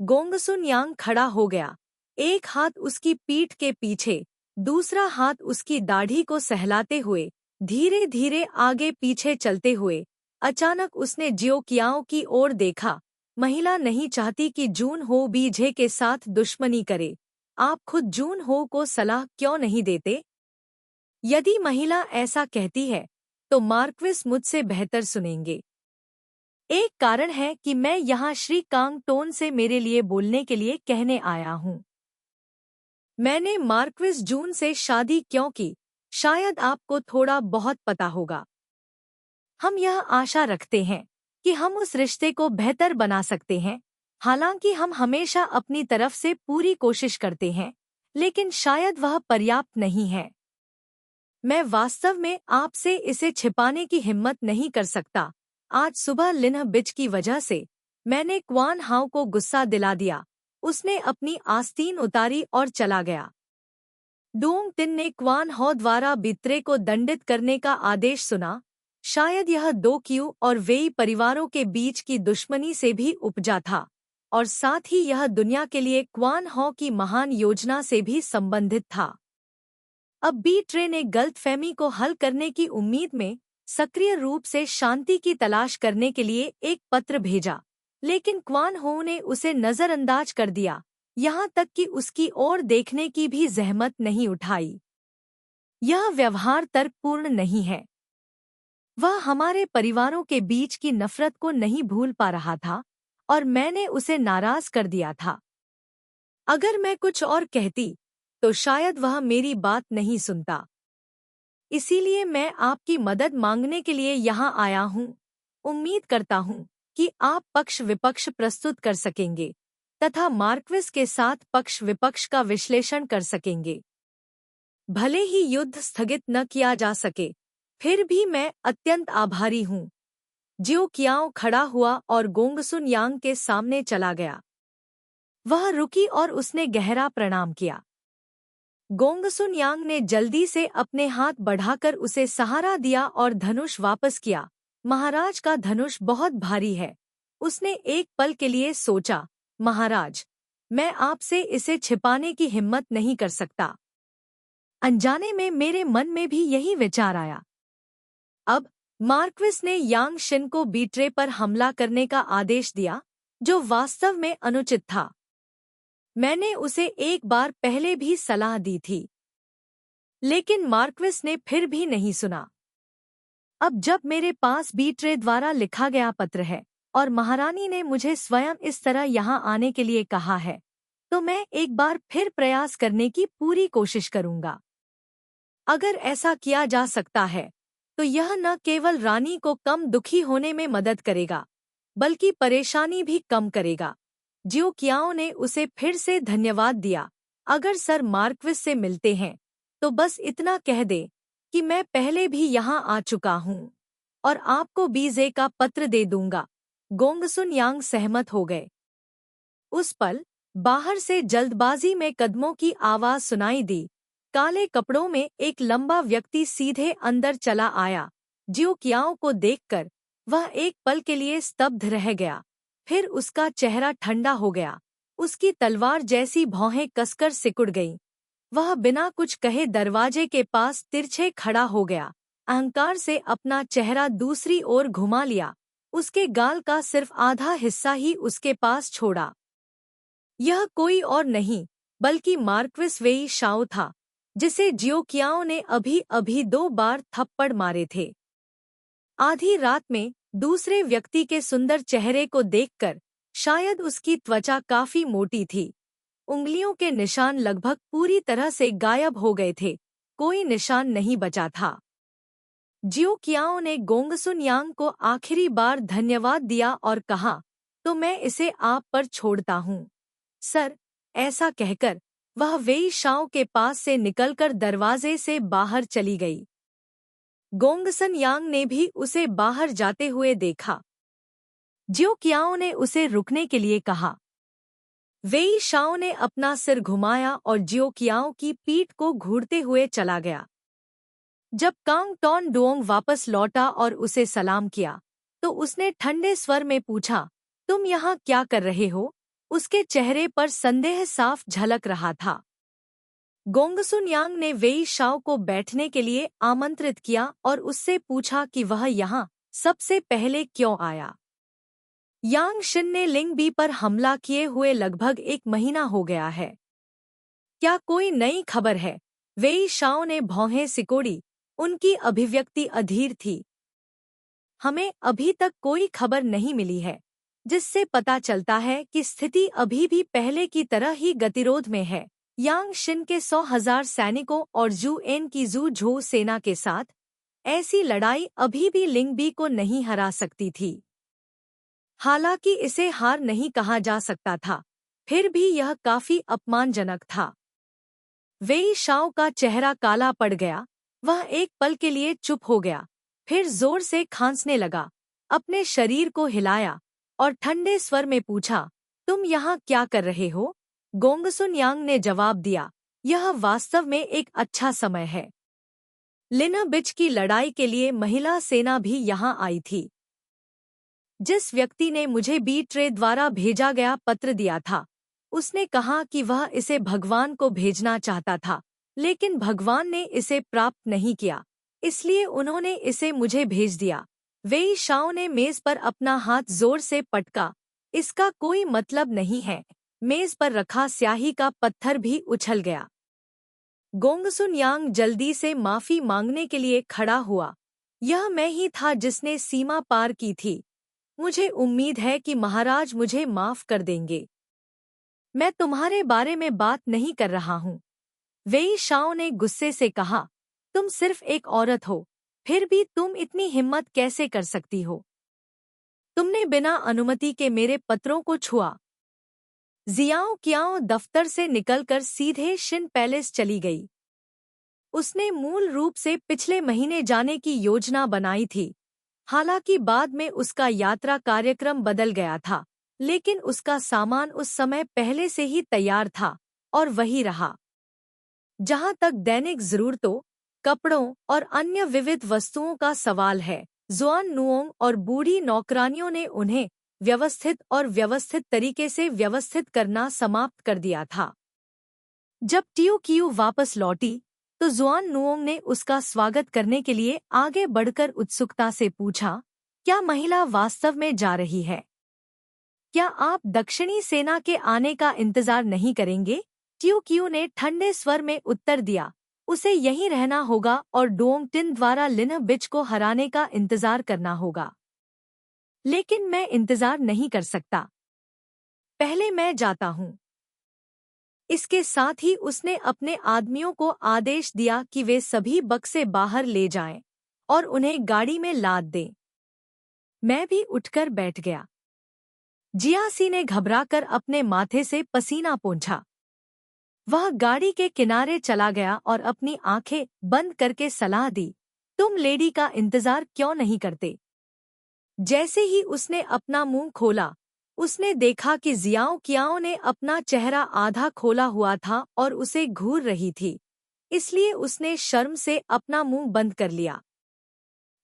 गोंगसुन यांग खड़ा हो गया, एक हाथ उसकी पीठ के पीछे, दूसरा हाथ उसकी दाढ़ी को सहलाते हुए, धीरे धीरे आगे पीछे चलते हुए। अचानक उसने जियो कियाओ की ओर देखा। महिला नहीं चाहती कि जून हो बीजे के साथ दुश्मनी करे। आप खुद जून हो को सलाह क्यों नहीं देते? यदि महिला ऐसा कहती है, तो मार्क्विस मुझसे बेहतर सुनेंगे। एक कारण है कि मैं यहाँ श्री कांग टोन से मेरे लिए बोलने के लिए कहने आया हूँ। मैंने मार्क्विस जून से शादी क्यों की, शायद आपको थोड़ा बहुत पता होगा। हम यह आशा रखते हैं कि हम उस रिश्ते को बेहतर बना सकते हैं। हालांकि हम हमेशा अपनी तरफ से पूरी कोशिश करते हैं, लेकिन शायद वह पर्याप्त नहीं है। मैं वास्तव में आपसे इसे छिपाने की हिम्मत नहीं कर सकता। आज सुबह लिन बिच की वजह से मैंने क्वान हाउ को गुस्सा दिला दिया। उसने अपनी आस्तीन उतारी और चला गया। डोंग तिन ने क्वान हाउ द्वारा बित्रे को दंडित करने का आदेश सुना। शायद यह दो क्यू और वेई परिवारों के बीच की दुश्मनी से भी उपजा था, और साथ ही यह दुनिया के लिए क्वान हाउ की महान योजना से भी संबंधित था। अब बी ट्रे ने गलतफहमी को हल करने की उम्मीद में सक्रिय रूप से शांति की तलाश करने के लिए एक पत्र भेजा, लेकिन क्वान हो ने उसे नजरअंदाज कर दिया, यहाँ तक कि उसकी ओर देखने की भी जहमत नहीं उठाई। यह व्यवहार तर्कपूर्ण नहीं है। वह हमारे परिवारों के बीच की नफरत को नहीं भूल पा रहा था और मैंने उसे नाराज कर दिया था। अगर मैं कुछ और कहती तो शायद वह मेरी बात नहीं सुनता। इसीलिए मैं आपकी मदद मांगने के लिए यहाँ आया हूँ। उम्मीद करता हूँ कि आप पक्ष विपक्ष प्रस्तुत कर सकेंगे तथा मार्क्विस के साथ पक्ष विपक्ष का विश्लेषण कर सकेंगे। भले ही युद्ध स्थगित न किया जा सके, फिर भी मैं अत्यंत आभारी हूँ। जियो कियाओ खड़ा हुआ और गोंगसुन यांग के सामने चला गया। वह रुकी और उसने गहरा प्रणाम किया। गोंगसुन यांग ने जल्दी से अपने हाथ बढ़ाकर उसे सहारा दिया और धनुष वापस किया। महाराज का धनुष बहुत भारी है। उसने एक पल के लिए सोचा, महाराज, मैं आपसे इसे छिपाने की हिम्मत नहीं कर सकता। अनजाने में मेरे मन में भी यही विचार आया। अब मार्क्विस ने यांग शिन को बीट्रे पर हमला करने का आदेश दिया, जो वास्तव में अनुचित था। मैंने उसे एक बार पहले भी सलाह दी थी, लेकिन मार्क्विस ने फिर भी नहीं सुना। अब जब मेरे पास बीट्रे द्वारा लिखा गया पत्र है और महारानी ने मुझे स्वयं इस तरह यहाँ आने के लिए कहा है, तो मैं एक बार फिर प्रयास करने की पूरी कोशिश करूँगा। अगर ऐसा किया जा सकता है, तो यह न केवल रानी को कम दुखी होने में मदद करेगा, बल्कि परेशानी भी कम करेगा। जियो कियाओ ने उसे फिर से धन्यवाद दिया। अगर सर मार्क्विस से मिलते हैं, तो बस इतना कह दे कि मैं पहले भी यहाँ आ चुका हूँ और आपको बीजे का पत्र दे दूंगा। गोंगसुन यांग सहमत हो गए। उस पल बाहर से जल्दबाजी में कदमों की आवाज सुनाई दी। काले कपड़ों में एक लंबा व्यक्ति सीधे अंदर चला आया। जियो कियाओ को देखकर वह एक पल के लिए स्तब्ध रह गया, फिर उसका चेहरा ठंडा हो गया। उसकी तलवार जैसी भौहें कसकर सिकुड़ गईं। वह बिना कुछ कहे दरवाजे के पास तिरछे खड़ा हो गया, अहंकार से अपना चेहरा दूसरी ओर घुमा लिया। उसके गाल का सिर्फ आधा हिस्सा ही उसके पास छोड़ा। यह कोई और नहीं, बल्कि मार्क्विस वेई शाओ था, जिसे जियो कियाओ ने अभी अभी 2 बार थप्पड़ मारे थे। आधी रात में दूसरे व्यक्ति के सुंदर चेहरे को देखकर शायद उसकी त्वचा काफी मोटी थी। उंगलियों के निशान लगभग पूरी तरह से गायब हो गए थे, कोई निशान नहीं बचा था। जियो कियाओ ने गोंगसुन यांग को आखिरी बार धन्यवाद दिया और कहा, तो मैं इसे आप पर छोड़ता हूँ सर। ऐसा कहकर वह वेई शाओ के पास से निकलकर दरवाजे से बाहर चली गई। गोंगसन यांग ने भी उसे बाहर जाते हुए देखा। जियो कियाओ ने उसे रुकने के लिए कहा। वेई शाओ ने अपना सिर घुमाया और जियो कियाओ की पीठ को घूरते हुए चला गया। जब कांग टॉन डुओंग वापस लौटा और उसे सलाम किया, तो उसने ठंडे स्वर में पूछा, तुम यहाँ क्या कर रहे हो? उसके चेहरे पर संदेह साफ झलक रहा था। गोंगसुन यांग ने वेई शाओ को बैठने के लिए आमंत्रित किया और उससे पूछा कि वह यहाँ सबसे पहले क्यों आया। यांग शिन ने लिंगबी पर हमला किए हुए लगभग 1 महीना हो गया है। क्या कोई नई खबर है? वेई शाओ ने भौहें सिकोड़ी, उनकी अभिव्यक्ति अधीर थी। हमें अभी तक कोई खबर नहीं मिली है, जिससे पता चलता है कि स्थिति अभी भी पहले की तरह ही गतिरोध में है। यांग शिन के 100,000 सैनिकों और जू एन की जू झो सेना के साथ ऐसी लड़ाई अभी भी लिंगबी को नहीं हरा सकती थी। हालांकि इसे हार नहीं कहा जा सकता था, फिर भी यह काफी अपमानजनक था। वेई शाओ का चेहरा काला पड़ गया, वह एक पल के लिए चुप हो गया, फिर जोर से खांसने लगा, अपने शरीर को हिलाया और ठंडे स्वर में पूछा, तुम यहाँ क्या कर रहे हो? गोंगसुन यांग ने जवाब दिया, यह वास्तव में एक अच्छा समय है। लिना बिच की लड़ाई के लिए महिला सेना भी यहाँ आई थी। जिस व्यक्ति ने मुझे बी ट्रे द्वारा भेजा गया पत्र दिया था, उसने कहा कि वह इसे भगवान को भेजना चाहता था, लेकिन भगवान ने इसे प्राप्त नहीं किया, इसलिए उन्होंने इसे मुझे भेज दिया। वेई शाओ ने मेज पर अपना हाथ जोर से पटका। इसका कोई मतलब नहीं है। मेज पर रखा स्याही का पत्थर भी उछल गया। गोंगसुन यांग जल्दी से माफी मांगने के लिए खड़ा हुआ। यह मैं ही था जिसने सीमा पार की थी। मुझे उम्मीद है कि महाराज मुझे माफ कर देंगे। मैं तुम्हारे बारे में बात नहीं कर रहा हूँ। वेई शाओ ने गुस्से से कहा, तुम सिर्फ एक औरत हो, फिर भी तुम इतनी हिम्मत कैसे कर सकती हो? तुमने बिना अनुमति के मेरे पत्रों को छुआ। जियाओ कियाओ दफ्तर से निकलकर सीधे शिन पैलेस चली गई। उसने मूल रूप से पिछले महीने जाने की योजना बनाई थी। हालांकि बाद में उसका यात्रा कार्यक्रम बदल गया था, लेकिन उसका सामान उस समय पहले से ही तैयार था और वही रहा। जहां तक दैनिक जरूरतों, कपड़ों और अन्य विविध वस्तुओं का सवाल है, जुआन नुओंग और बूढ़ी नौकरानियों ने उन्हें व्यवस्थित तरीके से व्यवस्थित करना समाप्त कर दिया था। जब टियो कियू वापस लौटी, तो जुआन नुओंग ने उसका स्वागत करने के लिए आगे बढ़कर उत्सुकता से पूछा, क्या महिला वास्तव में जा रही है? क्या आप दक्षिणी सेना के आने का इंतजार नहीं करेंगे? टियो कियू ने ठंडे स्वर में उत्तर दिया, उसे यहीं रहना होगा और डोंग टिन द्वारा लिन बिच को हराने का इंतजार करना होगा। लेकिन मैं इंतजार नहीं कर सकता। पहले मैं जाता हूँ। इसके साथ ही उसने अपने आदमियों को आदेश दिया कि वे सभी बक्से बाहर ले जाएं और उन्हें गाड़ी में लाद दें। मैं भी उठकर बैठ गया। जियासी ने घबराकर अपने माथे से पसीना पोंछा। वह गाड़ी के किनारे चला गया और अपनी आंखें बंद करके सलाह दी, तुम लेडी का इंतजार क्यों नहीं करते? जैसे ही उसने अपना मुंह खोला, उसने देखा कि जियाओ कियाओ ने अपना चेहरा आधा खोला हुआ था और उसे घूर रही थी, इसलिए उसने शर्म से अपना मुंह बंद कर लिया।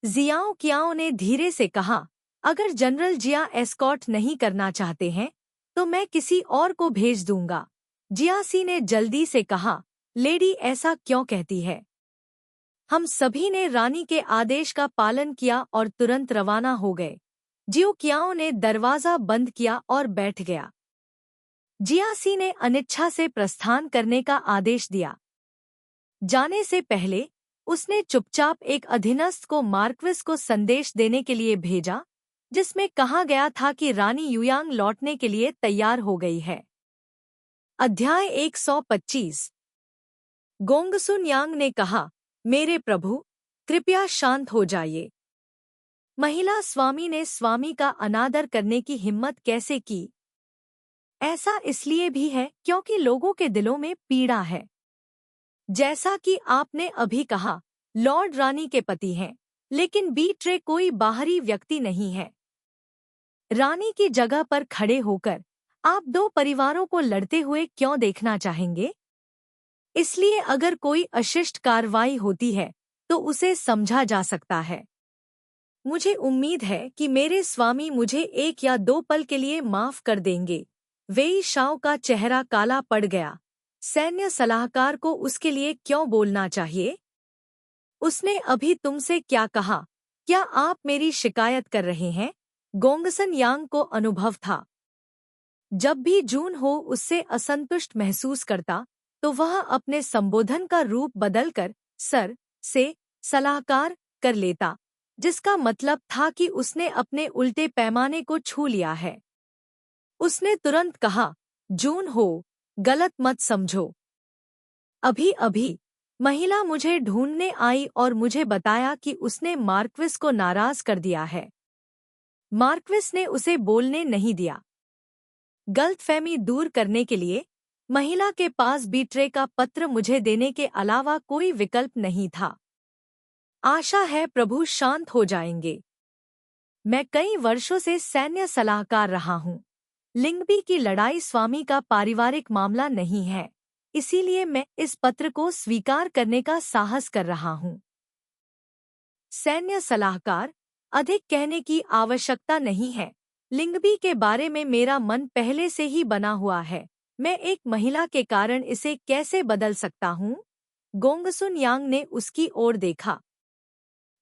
जियाओ कियाओ ने धीरे से कहा, अगर जनरल जिया एस्कॉर्ट नहीं करना चाहते हैं, तो मैं किसी और को भेज दूंगा। जियासी ने जल्दी से कहा, लेडी ऐसा क्यों कहती है? हम सभी ने रानी के आदेश का पालन किया और तुरंत रवाना हो गए। जियो कियाओ ने दरवाजा बंद किया और बैठ गया। जियासी ने अनिच्छा से प्रस्थान करने का आदेश दिया। जाने से पहले उसने चुपचाप एक अधीनस्थ को मार्क्विस को संदेश देने के लिए भेजा, जिसमें कहा गया था कि रानी युयांग लौटने के लिए तैयार हो गई है। अध्याय 125। गोंगसुन यांग ने कहा, मेरे प्रभु, कृपया शांत हो जाइए। महिला स्वामी ने स्वामी का अनादर करने की हिम्मत कैसे की? ऐसा इसलिए भी है क्योंकि लोगों के दिलों में पीड़ा है। जैसा कि आपने अभी कहा, लॉर्ड रानी के पति हैं, लेकिन बीट्रे कोई बाहरी व्यक्ति नहीं है। रानी की जगह पर खड़े होकर आप दो परिवारों को लड़ते हुए क्यों देखना चाहेंगे? इसलिए अगर कोई अशिष्ट कार्रवाई होती है तो उसे समझा जा सकता है। मुझे उम्मीद है कि मेरे स्वामी मुझे 1 या 2 पल के लिए माफ कर देंगे। वेई शाओ का चेहरा काला पड़ गया। सैन्य सलाहकार को उसके लिए क्यों बोलना चाहिए? उसने अभी तुमसे क्या कहा? क्या आप मेरी शिकायत कर रहे हैं? गोंगसन यांग को अनुभव था। जब भी जून हो उससे असंतुष्ट महसूस करता तो वह अपने संबोधन का रूप बदलकर सर से सलाहकार कर लेता, जिसका मतलब था कि उसने अपने उल्टे पैमाने को छू लिया है। उसने तुरंत कहा, जून हो, गलत मत समझो। अभी अभी महिला मुझे ढूंढने आई और मुझे बताया कि उसने मार्क्विस को नाराज कर दिया है। मार्क्विस ने उसे बोलने नहीं दिया। गलतफहमी दूर करने के लिए महिला के पास बीट्रे का पत्र मुझे देने के अलावा कोई विकल्प नहीं था। आशा है प्रभु शांत हो जाएंगे। मैं कई वर्षों से सैन्य सलाहकार रहा हूँ। लिंगबी की लड़ाई स्वामी का पारिवारिक मामला नहीं है, इसीलिए मैं इस पत्र को स्वीकार करने का साहस कर रहा हूँ। सैन्य सलाहकार, अधिक कहने की आवश्यकता नहीं है। लिंगबी के बारे में मेरा मन पहले से ही बना हुआ है। मैं एक महिला के कारण इसे कैसे बदल सकता हूँ? गोंगसुन यांग ने उसकी ओर देखा।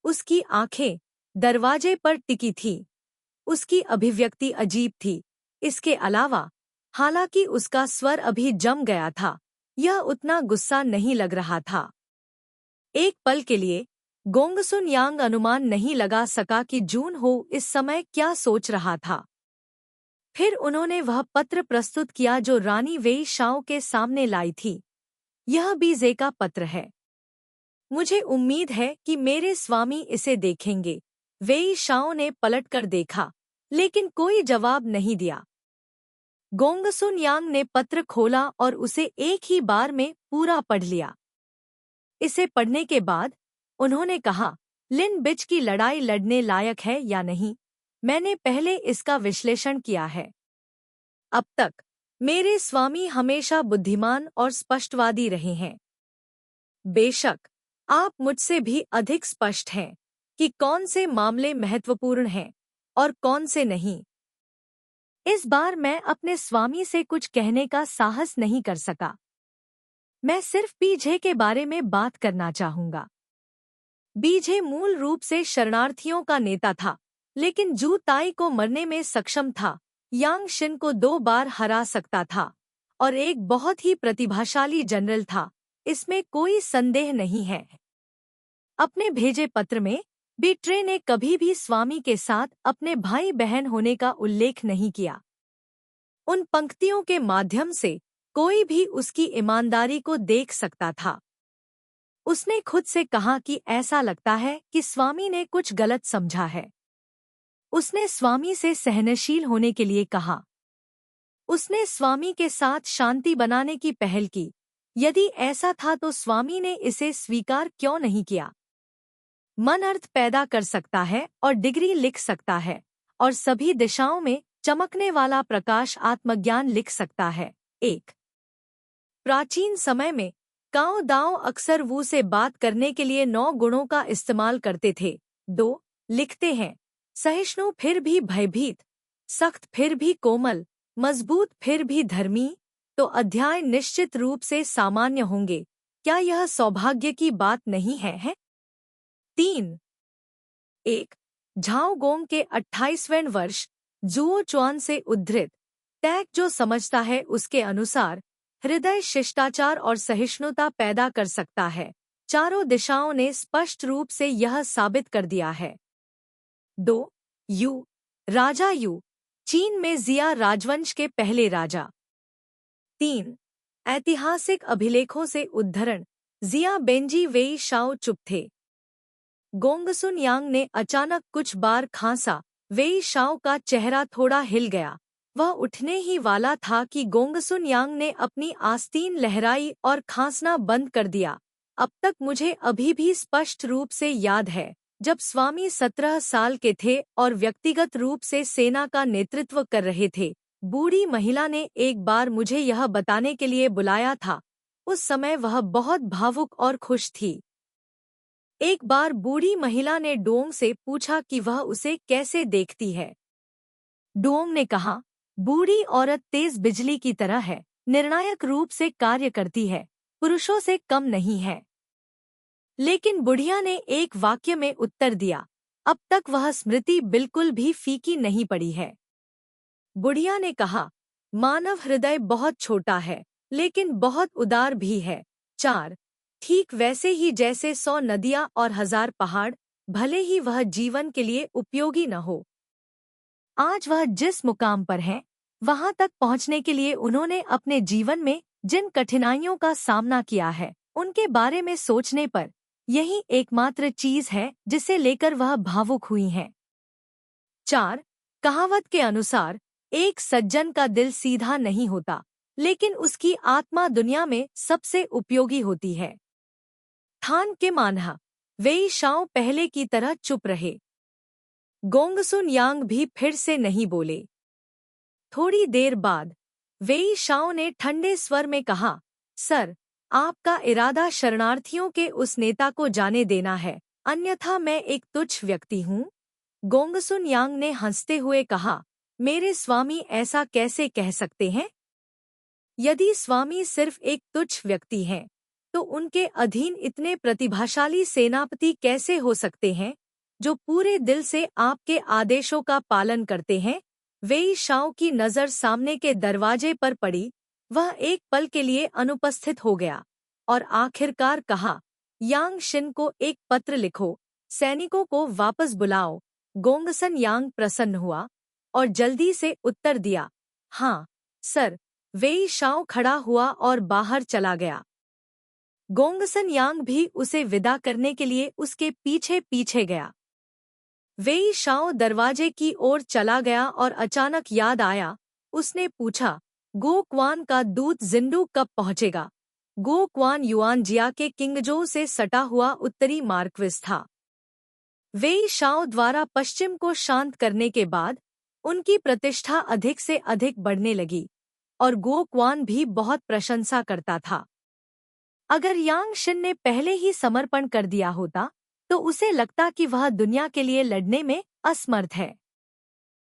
उसकी आंखें दरवाजे पर टिकी थीं। उसकी अभिव्यक्ति अजीब थी। इसके अलावा, हालांकि उसका स्वर अभी जम गया था, यह उतना गुस्सा नहीं लग रहा था। एक पल के लिए गोंगसुन यांग अनुमान नहीं लगा सका कि जून हो इस समय क्या सोच रहा था। फिर उन्होंने वह पत्र प्रस्तुत किया जो रानी वेई शाओ के सामने लाई थी। यह बीजे का पत्र है। मुझे उम्मीद है कि मेरे स्वामी इसे देखेंगे। वेई शाओ ने पलटकर देखा, लेकिन कोई जवाब नहीं दिया। गोंगसुन यांग ने पत्र खोला और उसे एक ही बार में पूरा पढ़ लिया। इसे पढ़ने के बाद उन्होंने कहा, लिन बिच की लड़ाई लड़ने लायक है या नहीं, मैंने पहले इसका विश्लेषण किया है। अब तक मेरे स्वामी हमेशा बुद्धिमान और स्पष्टवादी रहे हैं। बेशक आप मुझसे भी अधिक स्पष्ट हैं कि कौन से मामले महत्वपूर्ण हैं और कौन से नहीं। इस बार मैं अपने स्वामी से कुछ कहने का साहस नहीं कर सका। मैं सिर्फ बीजे के बारे में बात करना चाहूंगा। बीजे मूल रूप से शरणार्थियों का नेता था, लेकिन जू ताई को मरने में सक्षम था, यांग शिन को 2 बार हरा सकता था और एक बहुत ही प्रतिभाशाली जनरल था, इसमें कोई संदेह नहीं है। अपने भेजे पत्र में बीट्रे ने कभी भी स्वामी के साथ अपने भाई बहन होने का उल्लेख नहीं किया। उन पंक्तियों के माध्यम से कोई भी उसकी ईमानदारी को देख सकता था। उसने खुद से कहा कि ऐसा लगता है कि स्वामी ने कुछ गलत समझा है। उसने स्वामी से सहनशील होने के लिए कहा। उसने स्वामी के साथ शांति बनाने की पहल की। यदि ऐसा था तो स्वामी ने इसे स्वीकार क्यों नहीं किया? मन अर्थ पैदा कर सकता है और डिग्री लिख सकता है, और सभी दिशाओं में चमकने वाला प्रकाश आत्मज्ञान लिख सकता है। 1. प्राचीन समय में काओ दाओ अक्सर वू से बात करने के लिए 9 गुणों का इस्तेमाल करते थे। 2. लिखते हैं, सहिष्णु फिर भी भयभीत, सख्त फिर भी कोमल, मजबूत फिर भी धर्मी, तो अध्याय निश्चित रूप से सामान्य होंगे। क्या यह सौभाग्य की बात नहीं है? 3. 1. झाओ गोंग के 28वें वर्ष जुओ चुआन से उद्धृत त्याग जो समझता है उसके अनुसार हृदय शिष्टाचार और सहिष्णुता पैदा कर सकता है। चारों दिशाओं ने स्पष्ट रूप से यह साबित कर दिया है। 2. यू राजा यू, चीन में जिया राजवंश के पहले राजा। 3. ऐतिहासिक अभिलेखों से उद्धरण, जिया बेंजी वेई शाओ चुप थे। गोंगसुन यांग ने अचानक कुछ बार खांसा। वेई शाओ का चेहरा थोड़ा हिल गया। वह उठने ही वाला था कि गोंगसुन यांग ने अपनी आस्तीन लहराई और खांसना बंद कर दिया। अब तक मुझे अभी भी स्पष्ट रूप से याद है, जब स्वामी 17 साल के थे और व्यक्तिगत रूप से सेना का नेतृत्व कर रहे थे, बूढ़ी महिला ने एक बार मुझे यह बताने के लिए बुलाया था। उस समय वह बहुत भावुक और खुश थी। एक बार बूढ़ी महिला ने डोंग से पूछा कि वह उसे कैसे देखती है। डोंग ने कहा, बूढ़ी औरत तेज बिजली की तरह है, निर्णायक रूप से कार्य करती है, पुरुषों से कम नहीं है। लेकिन बुढ़िया ने एक वाक्य में उत्तर दिया, अब तक वह स्मृति बिल्कुल भी फीकी नहीं पड़ी है। बुढ़िया ने कहा, मानव हृदय बहुत छोटा है, लेकिन बहुत उदार भी है। 4. ठीक वैसे ही जैसे 100 नदियां और 1000 पहाड़, भले ही वह जीवन के लिए उपयोगी न हो। आज वह जिस मुकाम पर है, वहां तक पहुंचने के लिए उन्होंने अपने जीवन में जिन कठिनाइयों का सामना किया है, उनके बारे में सोचने पर यही एकमात्र चीज है जिसे लेकर वह भावुक हुई हैं। 4. कहावत के अनुसार एक सज्जन का दिल सीधा नहीं होता, लेकिन उसकी आत्मा दुनिया में सबसे उपयोगी होती है। थान के मानहा, वेई शाओ पहले की तरह चुप रहे। गोंगसुन यांग भी फिर से नहीं बोले। थोड़ी देर बाद वेई शाओ ने ठंडे स्वर में कहा, सर, आपका इरादा शरणार्थियों के उस नेता को जाने देना है, अन्यथा मैं एक तुच्छ व्यक्ति हूँ। गोंगसुन यांग ने हंसते हुए कहा, मेरे स्वामी ऐसा कैसे कह सकते हैं? यदि स्वामी सिर्फ एक तुच्छ व्यक्ति हैं, तो उनके अधीन इतने प्रतिभाशाली सेनापति कैसे हो सकते हैं, जो पूरे दिल से आपके आदेशों का पालन करते हैं? वेई शाओ की नज़र सामने के दरवाजे पर पड़ी। वह एक पल के लिए अनुपस्थित हो गया और आखिरकार कहा, यांग शिन को एक पत्र लिखो, सैनिकों को वापस बुलाओ। गोंगसन यांग प्रसन्न हुआ और जल्दी से उत्तर दिया, हाँ सर। वेई शाओ खड़ा हुआ और बाहर चला गया। गोंगसन यांग भी उसे विदा करने के लिए उसके पीछे पीछे गया। वेई शाओ दरवाजे की ओर चला गया और अचानक याद आया। उसने पूछा, गो क्वान का दूत जिंडू कब पहुंचेगा? गो क्वान युआन जिया के किंगजो से सटा हुआ उत्तरी मार्क्विस था। वेई शाओ द्वारा पश्चिम को शांत करने के बाद उनकी प्रतिष्ठा अधिक से अधिक बढ़ने लगी और गो क्वान भी बहुत प्रशंसा करता था। अगर यांग शिन ने पहले ही समर्पण कर दिया होता, तो उसे लगता कि वह दुनिया के लिए लड़ने में असमर्थ है।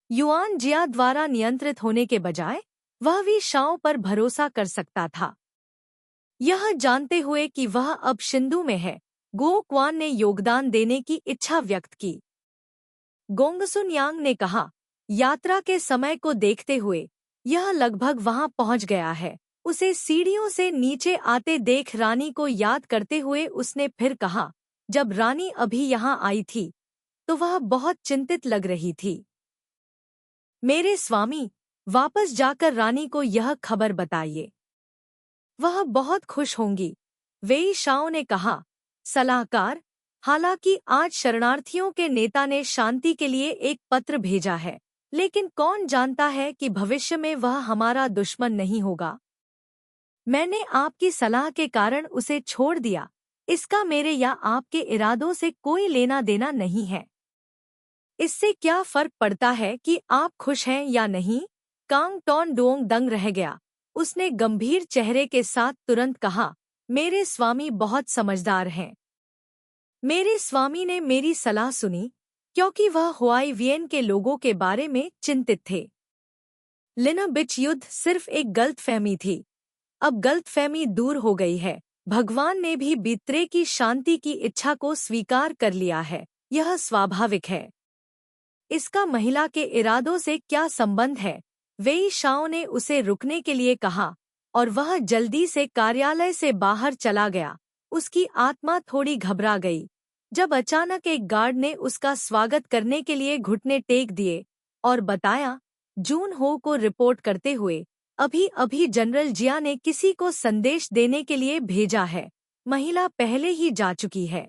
युआन जिया द्वारा नियंत्रित होने के बजाय वह वी शाओ पर भरोसा कर सकता था। यह जानते हुए कि वह अब शिंदू में है, गो क्वान ने योगदान देने की इच्छा व्यक्त की। गोंगसुन यांग ने कहा, यात्रा के समय को देखते हुए यह लगभग वहां पहुंच गया है। उसे सीढ़ियों से नीचे आते देख रानी को याद करते हुए उसने फिर कहा, जब रानी अभी यहाँ आई थी तो वह बहुत चिंतित लग रही थी। मेरे स्वामी, वापस जाकर रानी को यह खबर बताइए, वह बहुत खुश होंगी। वेई शाओ ने कहा, सलाहकार, हालांकि आज शरणार्थियों के नेता ने शांति के लिए एक पत्र भेजा है, लेकिन कौन जानता है कि भविष्य में वह हमारा दुश्मन नहीं होगा। मैंने आपकी सलाह के कारण उसे छोड़ दिया, इसका मेरे या आपके इरादों से कोई लेना देना नहीं है। इससे क्या फर्क पड़ता है कि आप खुश हैं या नहीं? कांग टॉन डोंग दंग रह गया। उसने गंभीर चेहरे के साथ तुरंत कहा, मेरे स्वामी बहुत समझदार हैं। मेरे स्वामी ने मेरी सलाह सुनी क्योंकि वह हुआई वियन के लोगों के बारे में चिंतित थे। लिना बिच युद्ध सिर्फ एक गलतफहमी थी। अब गलतफहमी दूर हो गई है। भगवान ने भी बीतरे की शांति की इच्छा को स्वीकार कर लिया है। यह स्वाभाविक है। इसका महिला के इरादों से क्या संबंध है? वेई शाओ ने उसे रुकने के लिए कहा और वह जल्दी से कार्यालय से बाहर चला गया। उसकी आत्मा थोड़ी घबरा गई जब अचानक एक गार्ड ने उसका स्वागत करने के लिए घुटने टेक दिए और बताया, जून हो को रिपोर्ट करते हुए, अभी अभी जनरल जिया ने किसी को संदेश देने के लिए भेजा है। महिला पहले ही जा चुकी है।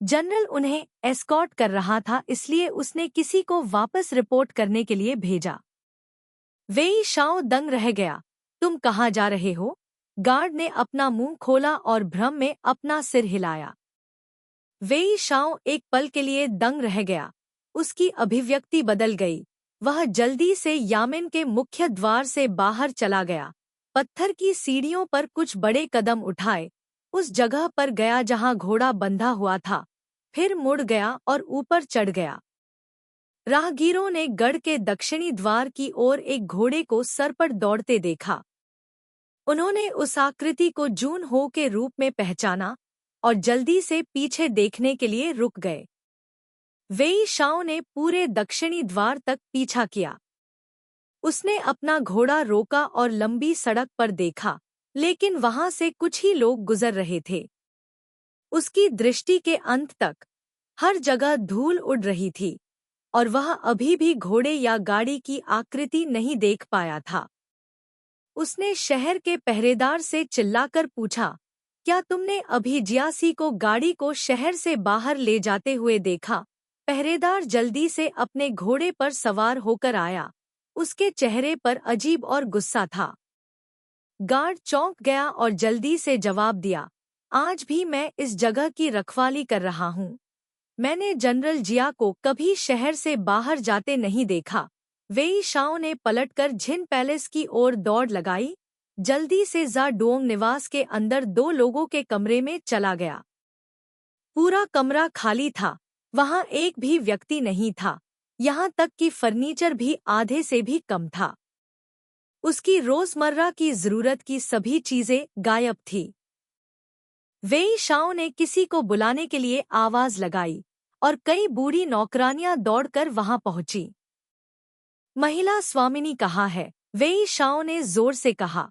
जनरल उन्हें एस्कॉर्ट कर रहा था, इसलिए उसने किसी को वापस रिपोर्ट करने के लिए भेजा। वेई शाओ दंग रह गया। तुम कहाँ जा रहे हो? गार्ड ने अपना मुंह खोला और भ्रम में अपना सिर हिलाया। वेई शाओ एक पल के लिए दंग रह गया। उसकी अभिव्यक्ति बदल गई। वह जल्दी से यामिन के मुख्य द्वार से बाहर चला गया, पत्थर की सीढ़ियों पर कुछ बड़े कदम उठाए, उस जगह पर गया जहां घोड़ा बंधा हुआ था, फिर मुड़ गया और ऊपर चढ़ गया। राहगीरों ने गढ़ के दक्षिणी द्वार की ओर एक घोड़े को सर पर दौड़ते देखा। उन्होंने उस आकृति को जून हो के रूप में पहचाना और जल्दी से पीछे देखने के लिए रुक गए। वेई शाओ ने पूरे दक्षिणी द्वार तक पीछा किया। उसने अपना घोड़ा रोका और लंबी सड़क पर देखा, लेकिन वहां से कुछ ही लोग गुजर रहे थे। उसकी दृष्टि के अंत तक हर जगह धूल उड़ रही थी और वह अभी भी घोड़े या गाड़ी की आकृति नहीं देख पाया था। उसने शहर के पहरेदार से चिल्लाकर पूछा, क्या तुमने अभी जियासी को गाड़ी को शहर से बाहर ले जाते हुए देखा? पहरेदार जल्दी से अपने घोड़े पर सवार होकर आया। उसके चेहरे पर अजीब और गुस्सा था। गार्ड चौंक गया और जल्दी से जवाब दिया, आज भी मैं इस जगह की रखवाली कर रहा हूँ। मैंने जनरल जिया को कभी शहर से बाहर जाते नहीं देखा। वेई शाओ ने पलटकर झिन पैलेस की ओर दौड़ लगाई, जल्दी से जा डोंग निवास के अंदर 2 लोगों के कमरे में चला गया। पूरा कमरा खाली था, वहां एक भी व्यक्ति नहीं था, यहाँ तक कि फर्नीचर भी आधे से भी कम था। उसकी रोजमर्रा की जरूरत की सभी चीजें गायब थी। वेई शाओ ने किसी को बुलाने के लिए आवाज लगाई और कई बूढ़ी नौकरानियां दौड़कर वहां पहुंची। महिला स्वामिनी कहाँ है? वेई शाओ ने जोर से कहा।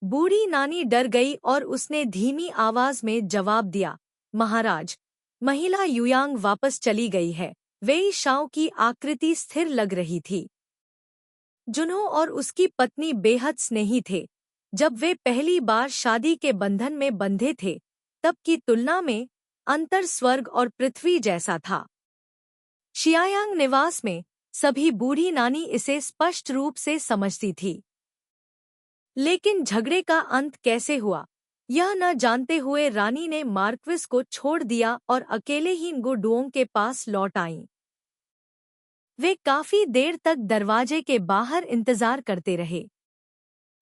बूढ़ी नानी डर गई और उसने धीमी आवाज में जवाब दिया, महाराज, महिला युयांग वापस चली गई है। वेई शाओ की आकृति स्थिर लग रही थी। जुन्हो और उसकी पत्नी बेहद स्नेही थे। जब वे पहली बार शादी के बंधन में बंधे थे, तब की तुलना में अंतर स्वर्ग और पृथ्वी जैसा था। शियायांग निवास में सभी बूढ़ी नानी इसे स्पष्ट रूप से समझती थी। लेकिन झगड़े का अंत कैसे हुआ, यह न जानते हुए रानी ने मार्क्विस को छोड़ दिया और अकेले ही गुडुओंग के पास लौट आईं। वे काफी देर तक दरवाजे के बाहर इंतजार करते रहे।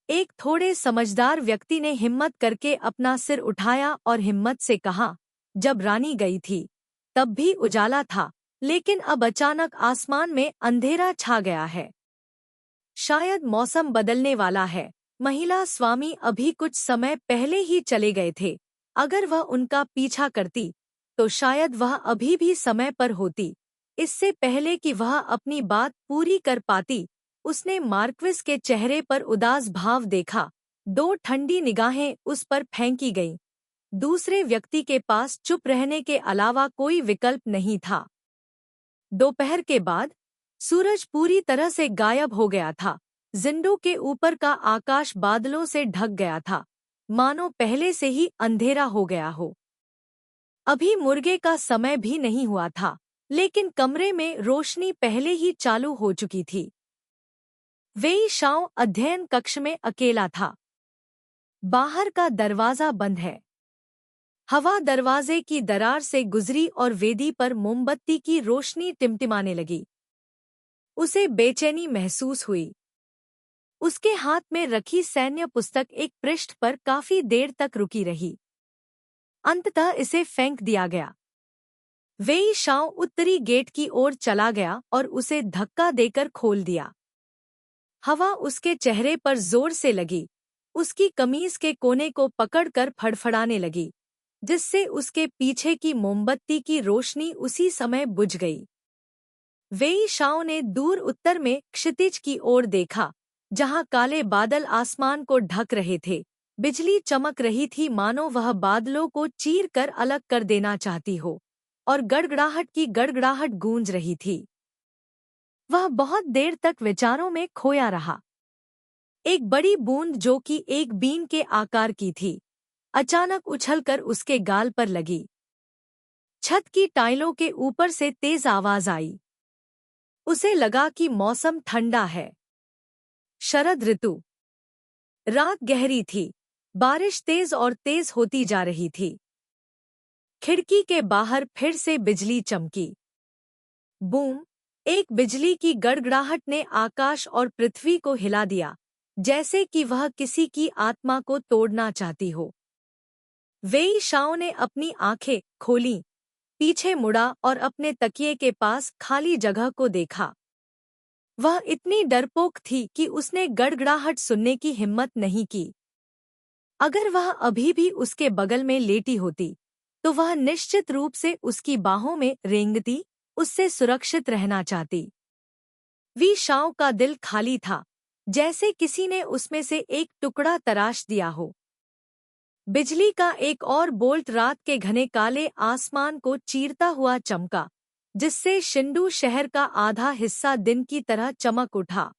एक थोड़े समझदार व्यक्ति ने हिम्मत करके अपना सिर उठाया और हिम्मत से कहा, जब रानी गई थी तब भी उजाला था, लेकिन अब अचानक आसमान में अंधेरा छा गया है। शायद मौसम बदलने वाला है। महिला स्वामी अभी कुछ समय पहले ही चले गए थे। अगर वह उनका पीछा करती तो शायद वह अभी भी समय पर होती, इससे पहले कि वह अपनी बात पूरी कर पाती। उसने मार्क्विस के चेहरे पर उदास भाव देखा। 2 ठंडी निगाहें उस पर फेंकी गईं। दूसरे व्यक्ति के पास चुप रहने के अलावा कोई विकल्प नहीं था। दोपहर के बाद सूरज पूरी तरह से गायब हो गया था। जिंडो के ऊपर का आकाश बादलों से ढक गया था, मानो पहले से ही अंधेरा हो गया हो। अभी मुर्गे का समय भी नहीं हुआ था, लेकिन कमरे में रोशनी पहले ही चालू हो चुकी थी। वेई शाओ अध्ययन कक्ष में अकेला था। बाहर का दरवाजा बंद है। हवा दरवाजे की दरार से गुजरी और वेदी पर मोमबत्ती की रोशनी टिमटिमाने लगी। उसे बेचैनी महसूस हुई। उसके हाथ में रखी सैन्य पुस्तक एक पृष्ठ पर काफी देर तक रुकी रही। अंततः इसे फेंक दिया गया। वेई शाओ उत्तरी गेट की ओर चला गया और उसे धक्का देकर खोल दिया। हवा उसके चेहरे पर जोर से लगी। उसकी कमीज के कोने को पकड़कर फड़फड़ाने लगी, जिससे उसके पीछे की मोमबत्ती की रोशनी उसी समय बुझ गई। वेई शाओ ने दूर उत्तर में क्षितिज की ओर देखा, जहां काले बादल आसमान को ढक रहे थे। बिजली चमक रही थी, मानो वह बादलों को चीर कर अलग कर देना चाहती हो, और गड़गड़ाहट की गड़गड़ाहट गूंज रही थी। वह बहुत देर तक विचारों में खोया रहा। एक बड़ी बूंद जो कि एक बीन के आकार की थी, अचानक उछलकर उसके गाल पर लगी। छत की टाइलों के ऊपर से तेज आवाज आई। उसे लगा कि मौसम ठंडा है। शरद ऋतु। रात गहरी थी, बारिश तेज और तेज होती जा रही थी। खिड़की के बाहर फिर से बिजली चमकी। बूम! एक बिजली की गड़गड़ाहट ने आकाश और पृथ्वी को हिला दिया, जैसे कि वह किसी की आत्मा को तोड़ना चाहती हो। वेई शाओ ने अपनी आंखें खोलीं, पीछे मुड़ा और अपने तकिए के पास खाली जगह को देखा। वह इतनी डरपोक थी कि उसने गड़गड़ाहट सुनने की हिम्मत नहीं की। अगर वह अभी भी उसके बगल में लेटी होती, तो वह निश्चित रूप से उसकी बाहों में रेंगती, उससे सुरक्षित रहना चाहती। वी शाओ का दिल खाली था, जैसे किसी ने उसमें से एक टुकड़ा तराश दिया हो। बिजली का एक और बोल्ट रात के घने काले आसमान को चीरता हुआ चमका, जिससे शिंडू शहर का आधा हिस्सा दिन की तरह चमक उठा।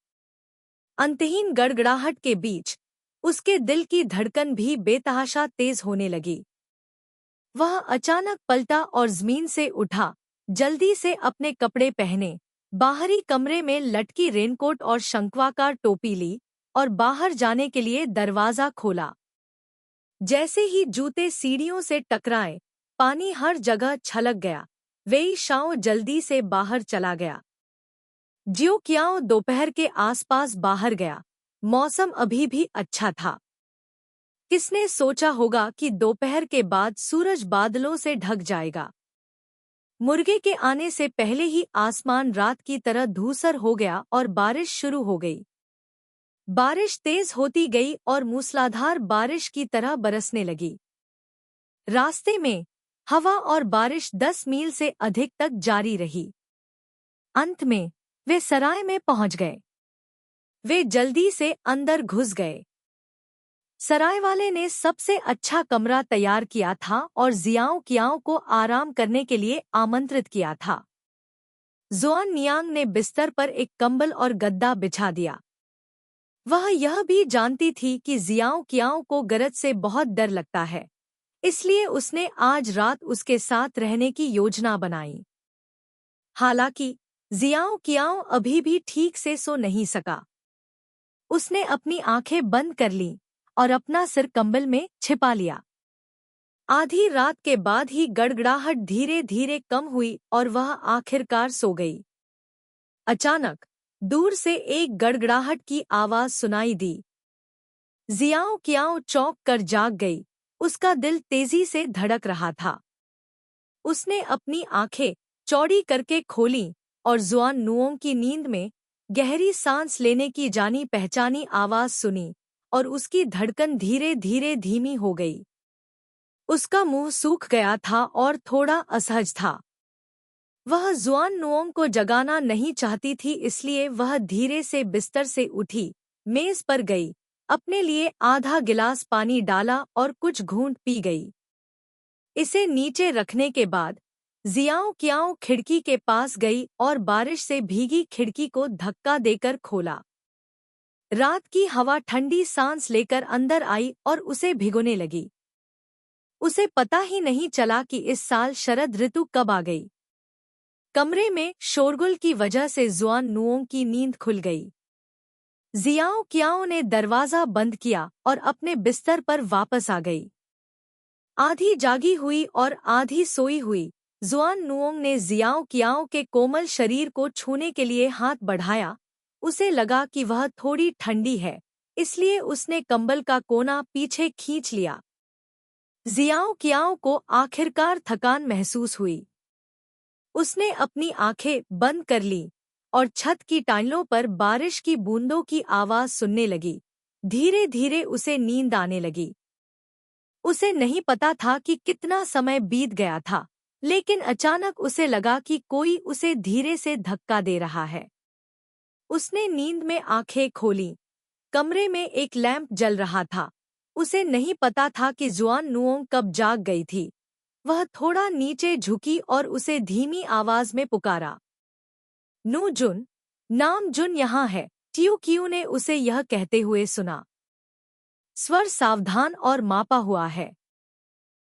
अंतहीन गड़गड़ाहट के बीच उसके दिल की धड़कन भी बेतहाशा तेज होने लगी। वह अचानक पलटा और जमीन से उठा, जल्दी से अपने कपड़े पहने, बाहरी कमरे में लटकी रेनकोट और शंक्वाकार टोपी ली और बाहर जाने के लिए दरवाजा खोला। जैसे ही जूते सीढ़ियों से टकराए, पानी हर जगह छलक गया। वेई शाओ जल्दी से बाहर चला गया। जियो क्याओ दोपहर के आसपास बाहर गया। मौसम अभी भी अच्छा था। किसने सोचा होगा कि दोपहर के बाद सूरज बादलों से ढक जाएगा। मुर्गे के आने से पहले ही आसमान रात की तरह धूसर हो गया और बारिश शुरू हो गई। बारिश तेज होती गई और मूसलाधार बारिश की तरह बरसने लगी। रास्ते में हवा और बारिश 10 मील से अधिक तक जारी रही। अंत में वे सराय में पहुंच गए। वे जल्दी से अंदर घुस गए। सराय वाले ने सबसे अच्छा कमरा तैयार किया था और जियाओ कियाओ को आराम करने के लिए आमंत्रित किया था। जुआन नियांग ने बिस्तर पर एक कंबल और गद्दा बिछा दिया। वह यह भी जानती थी कि जियाओ कियाओ को गरज से बहुत डर लगता है, इसलिए उसने आज रात उसके साथ रहने की योजना बनाई। हालांकि जियाओ कियाओ अभी भी ठीक से सो नहीं सका। उसने अपनी आंखें बंद कर लीं और अपना सिर कंबल में छिपा लिया। आधी रात के बाद ही गड़गड़ाहट धीरे धीरे कम हुई और वह आखिरकार सो गई। अचानक दूर से एक गड़गड़ाहट की आवाज सुनाई दी। जियाओ कियाओ चौंक कर जाग गई। उसका दिल तेजी से धड़क रहा था। उसने अपनी आंखें चौड़ी करके खोलीं और जुआन नुओंग की नींद में गहरी सांस लेने की जानी पहचानी आवाज सुनी और उसकी धड़कन धीरे धीरे धीमी हो गई। उसका मुंह सूख गया था और थोड़ा असहज था। वह जुआन नुओंग को जगाना नहीं चाहती थी, इसलिए वह धीरे से बिस्तर से उठी, मेज पर गई, अपने लिए आधा गिलास पानी डाला और कुछ घूंट पी गई। इसे नीचे रखने के बाद जियाओ कियाओ खिड़की के पास गई और बारिश से भीगी खिड़की को धक्का देकर खोला। रात की हवा ठंडी सांस लेकर अंदर आई और उसे भिगोने लगी। उसे पता ही नहीं चला कि इस साल शरद ऋतु कब आ गई। कमरे में शोरगुल की वजह से जुआन नुओंग की नींद खुल गई। जियाओ कियाओ ने दरवाजा बंद किया और अपने बिस्तर पर वापस आ गई। आधी जागी हुई और आधी सोई हुई जुआन नुओंग ने जियाओ कियाओ के कोमल शरीर को छूने के लिए हाथ बढ़ाया। उसे लगा कि वह थोड़ी ठंडी है, इसलिए उसने कंबल का कोना पीछे खींच लिया। जियाओ कियाओ को आखिरकार थकान महसूस हुई। उसने अपनी आंखें बंद कर लीं और छत की टाइलों पर बारिश की बूंदों की आवाज सुनने लगी। धीरे धीरे उसे नींद आने लगी। उसे नहीं पता था कि कितना समय बीत गया था। लेकिन अचानक उसे लगा कि कोई उसे धीरे से धक्का दे रहा है। उसने नींद में आंखें खोलीं। कमरे में एक लैंप जल रहा था। उसे नहीं पता था कि जुआन नुओंग कब जाग गई थी। वह थोड़ा नीचे झुकी और उसे धीमी आवाज में पुकारा, नू जुन, नाम जुन यहाँ है। ट्यू क्यू ने उसे यह कहते हुए सुना। स्वर सावधान और मापा हुआ है।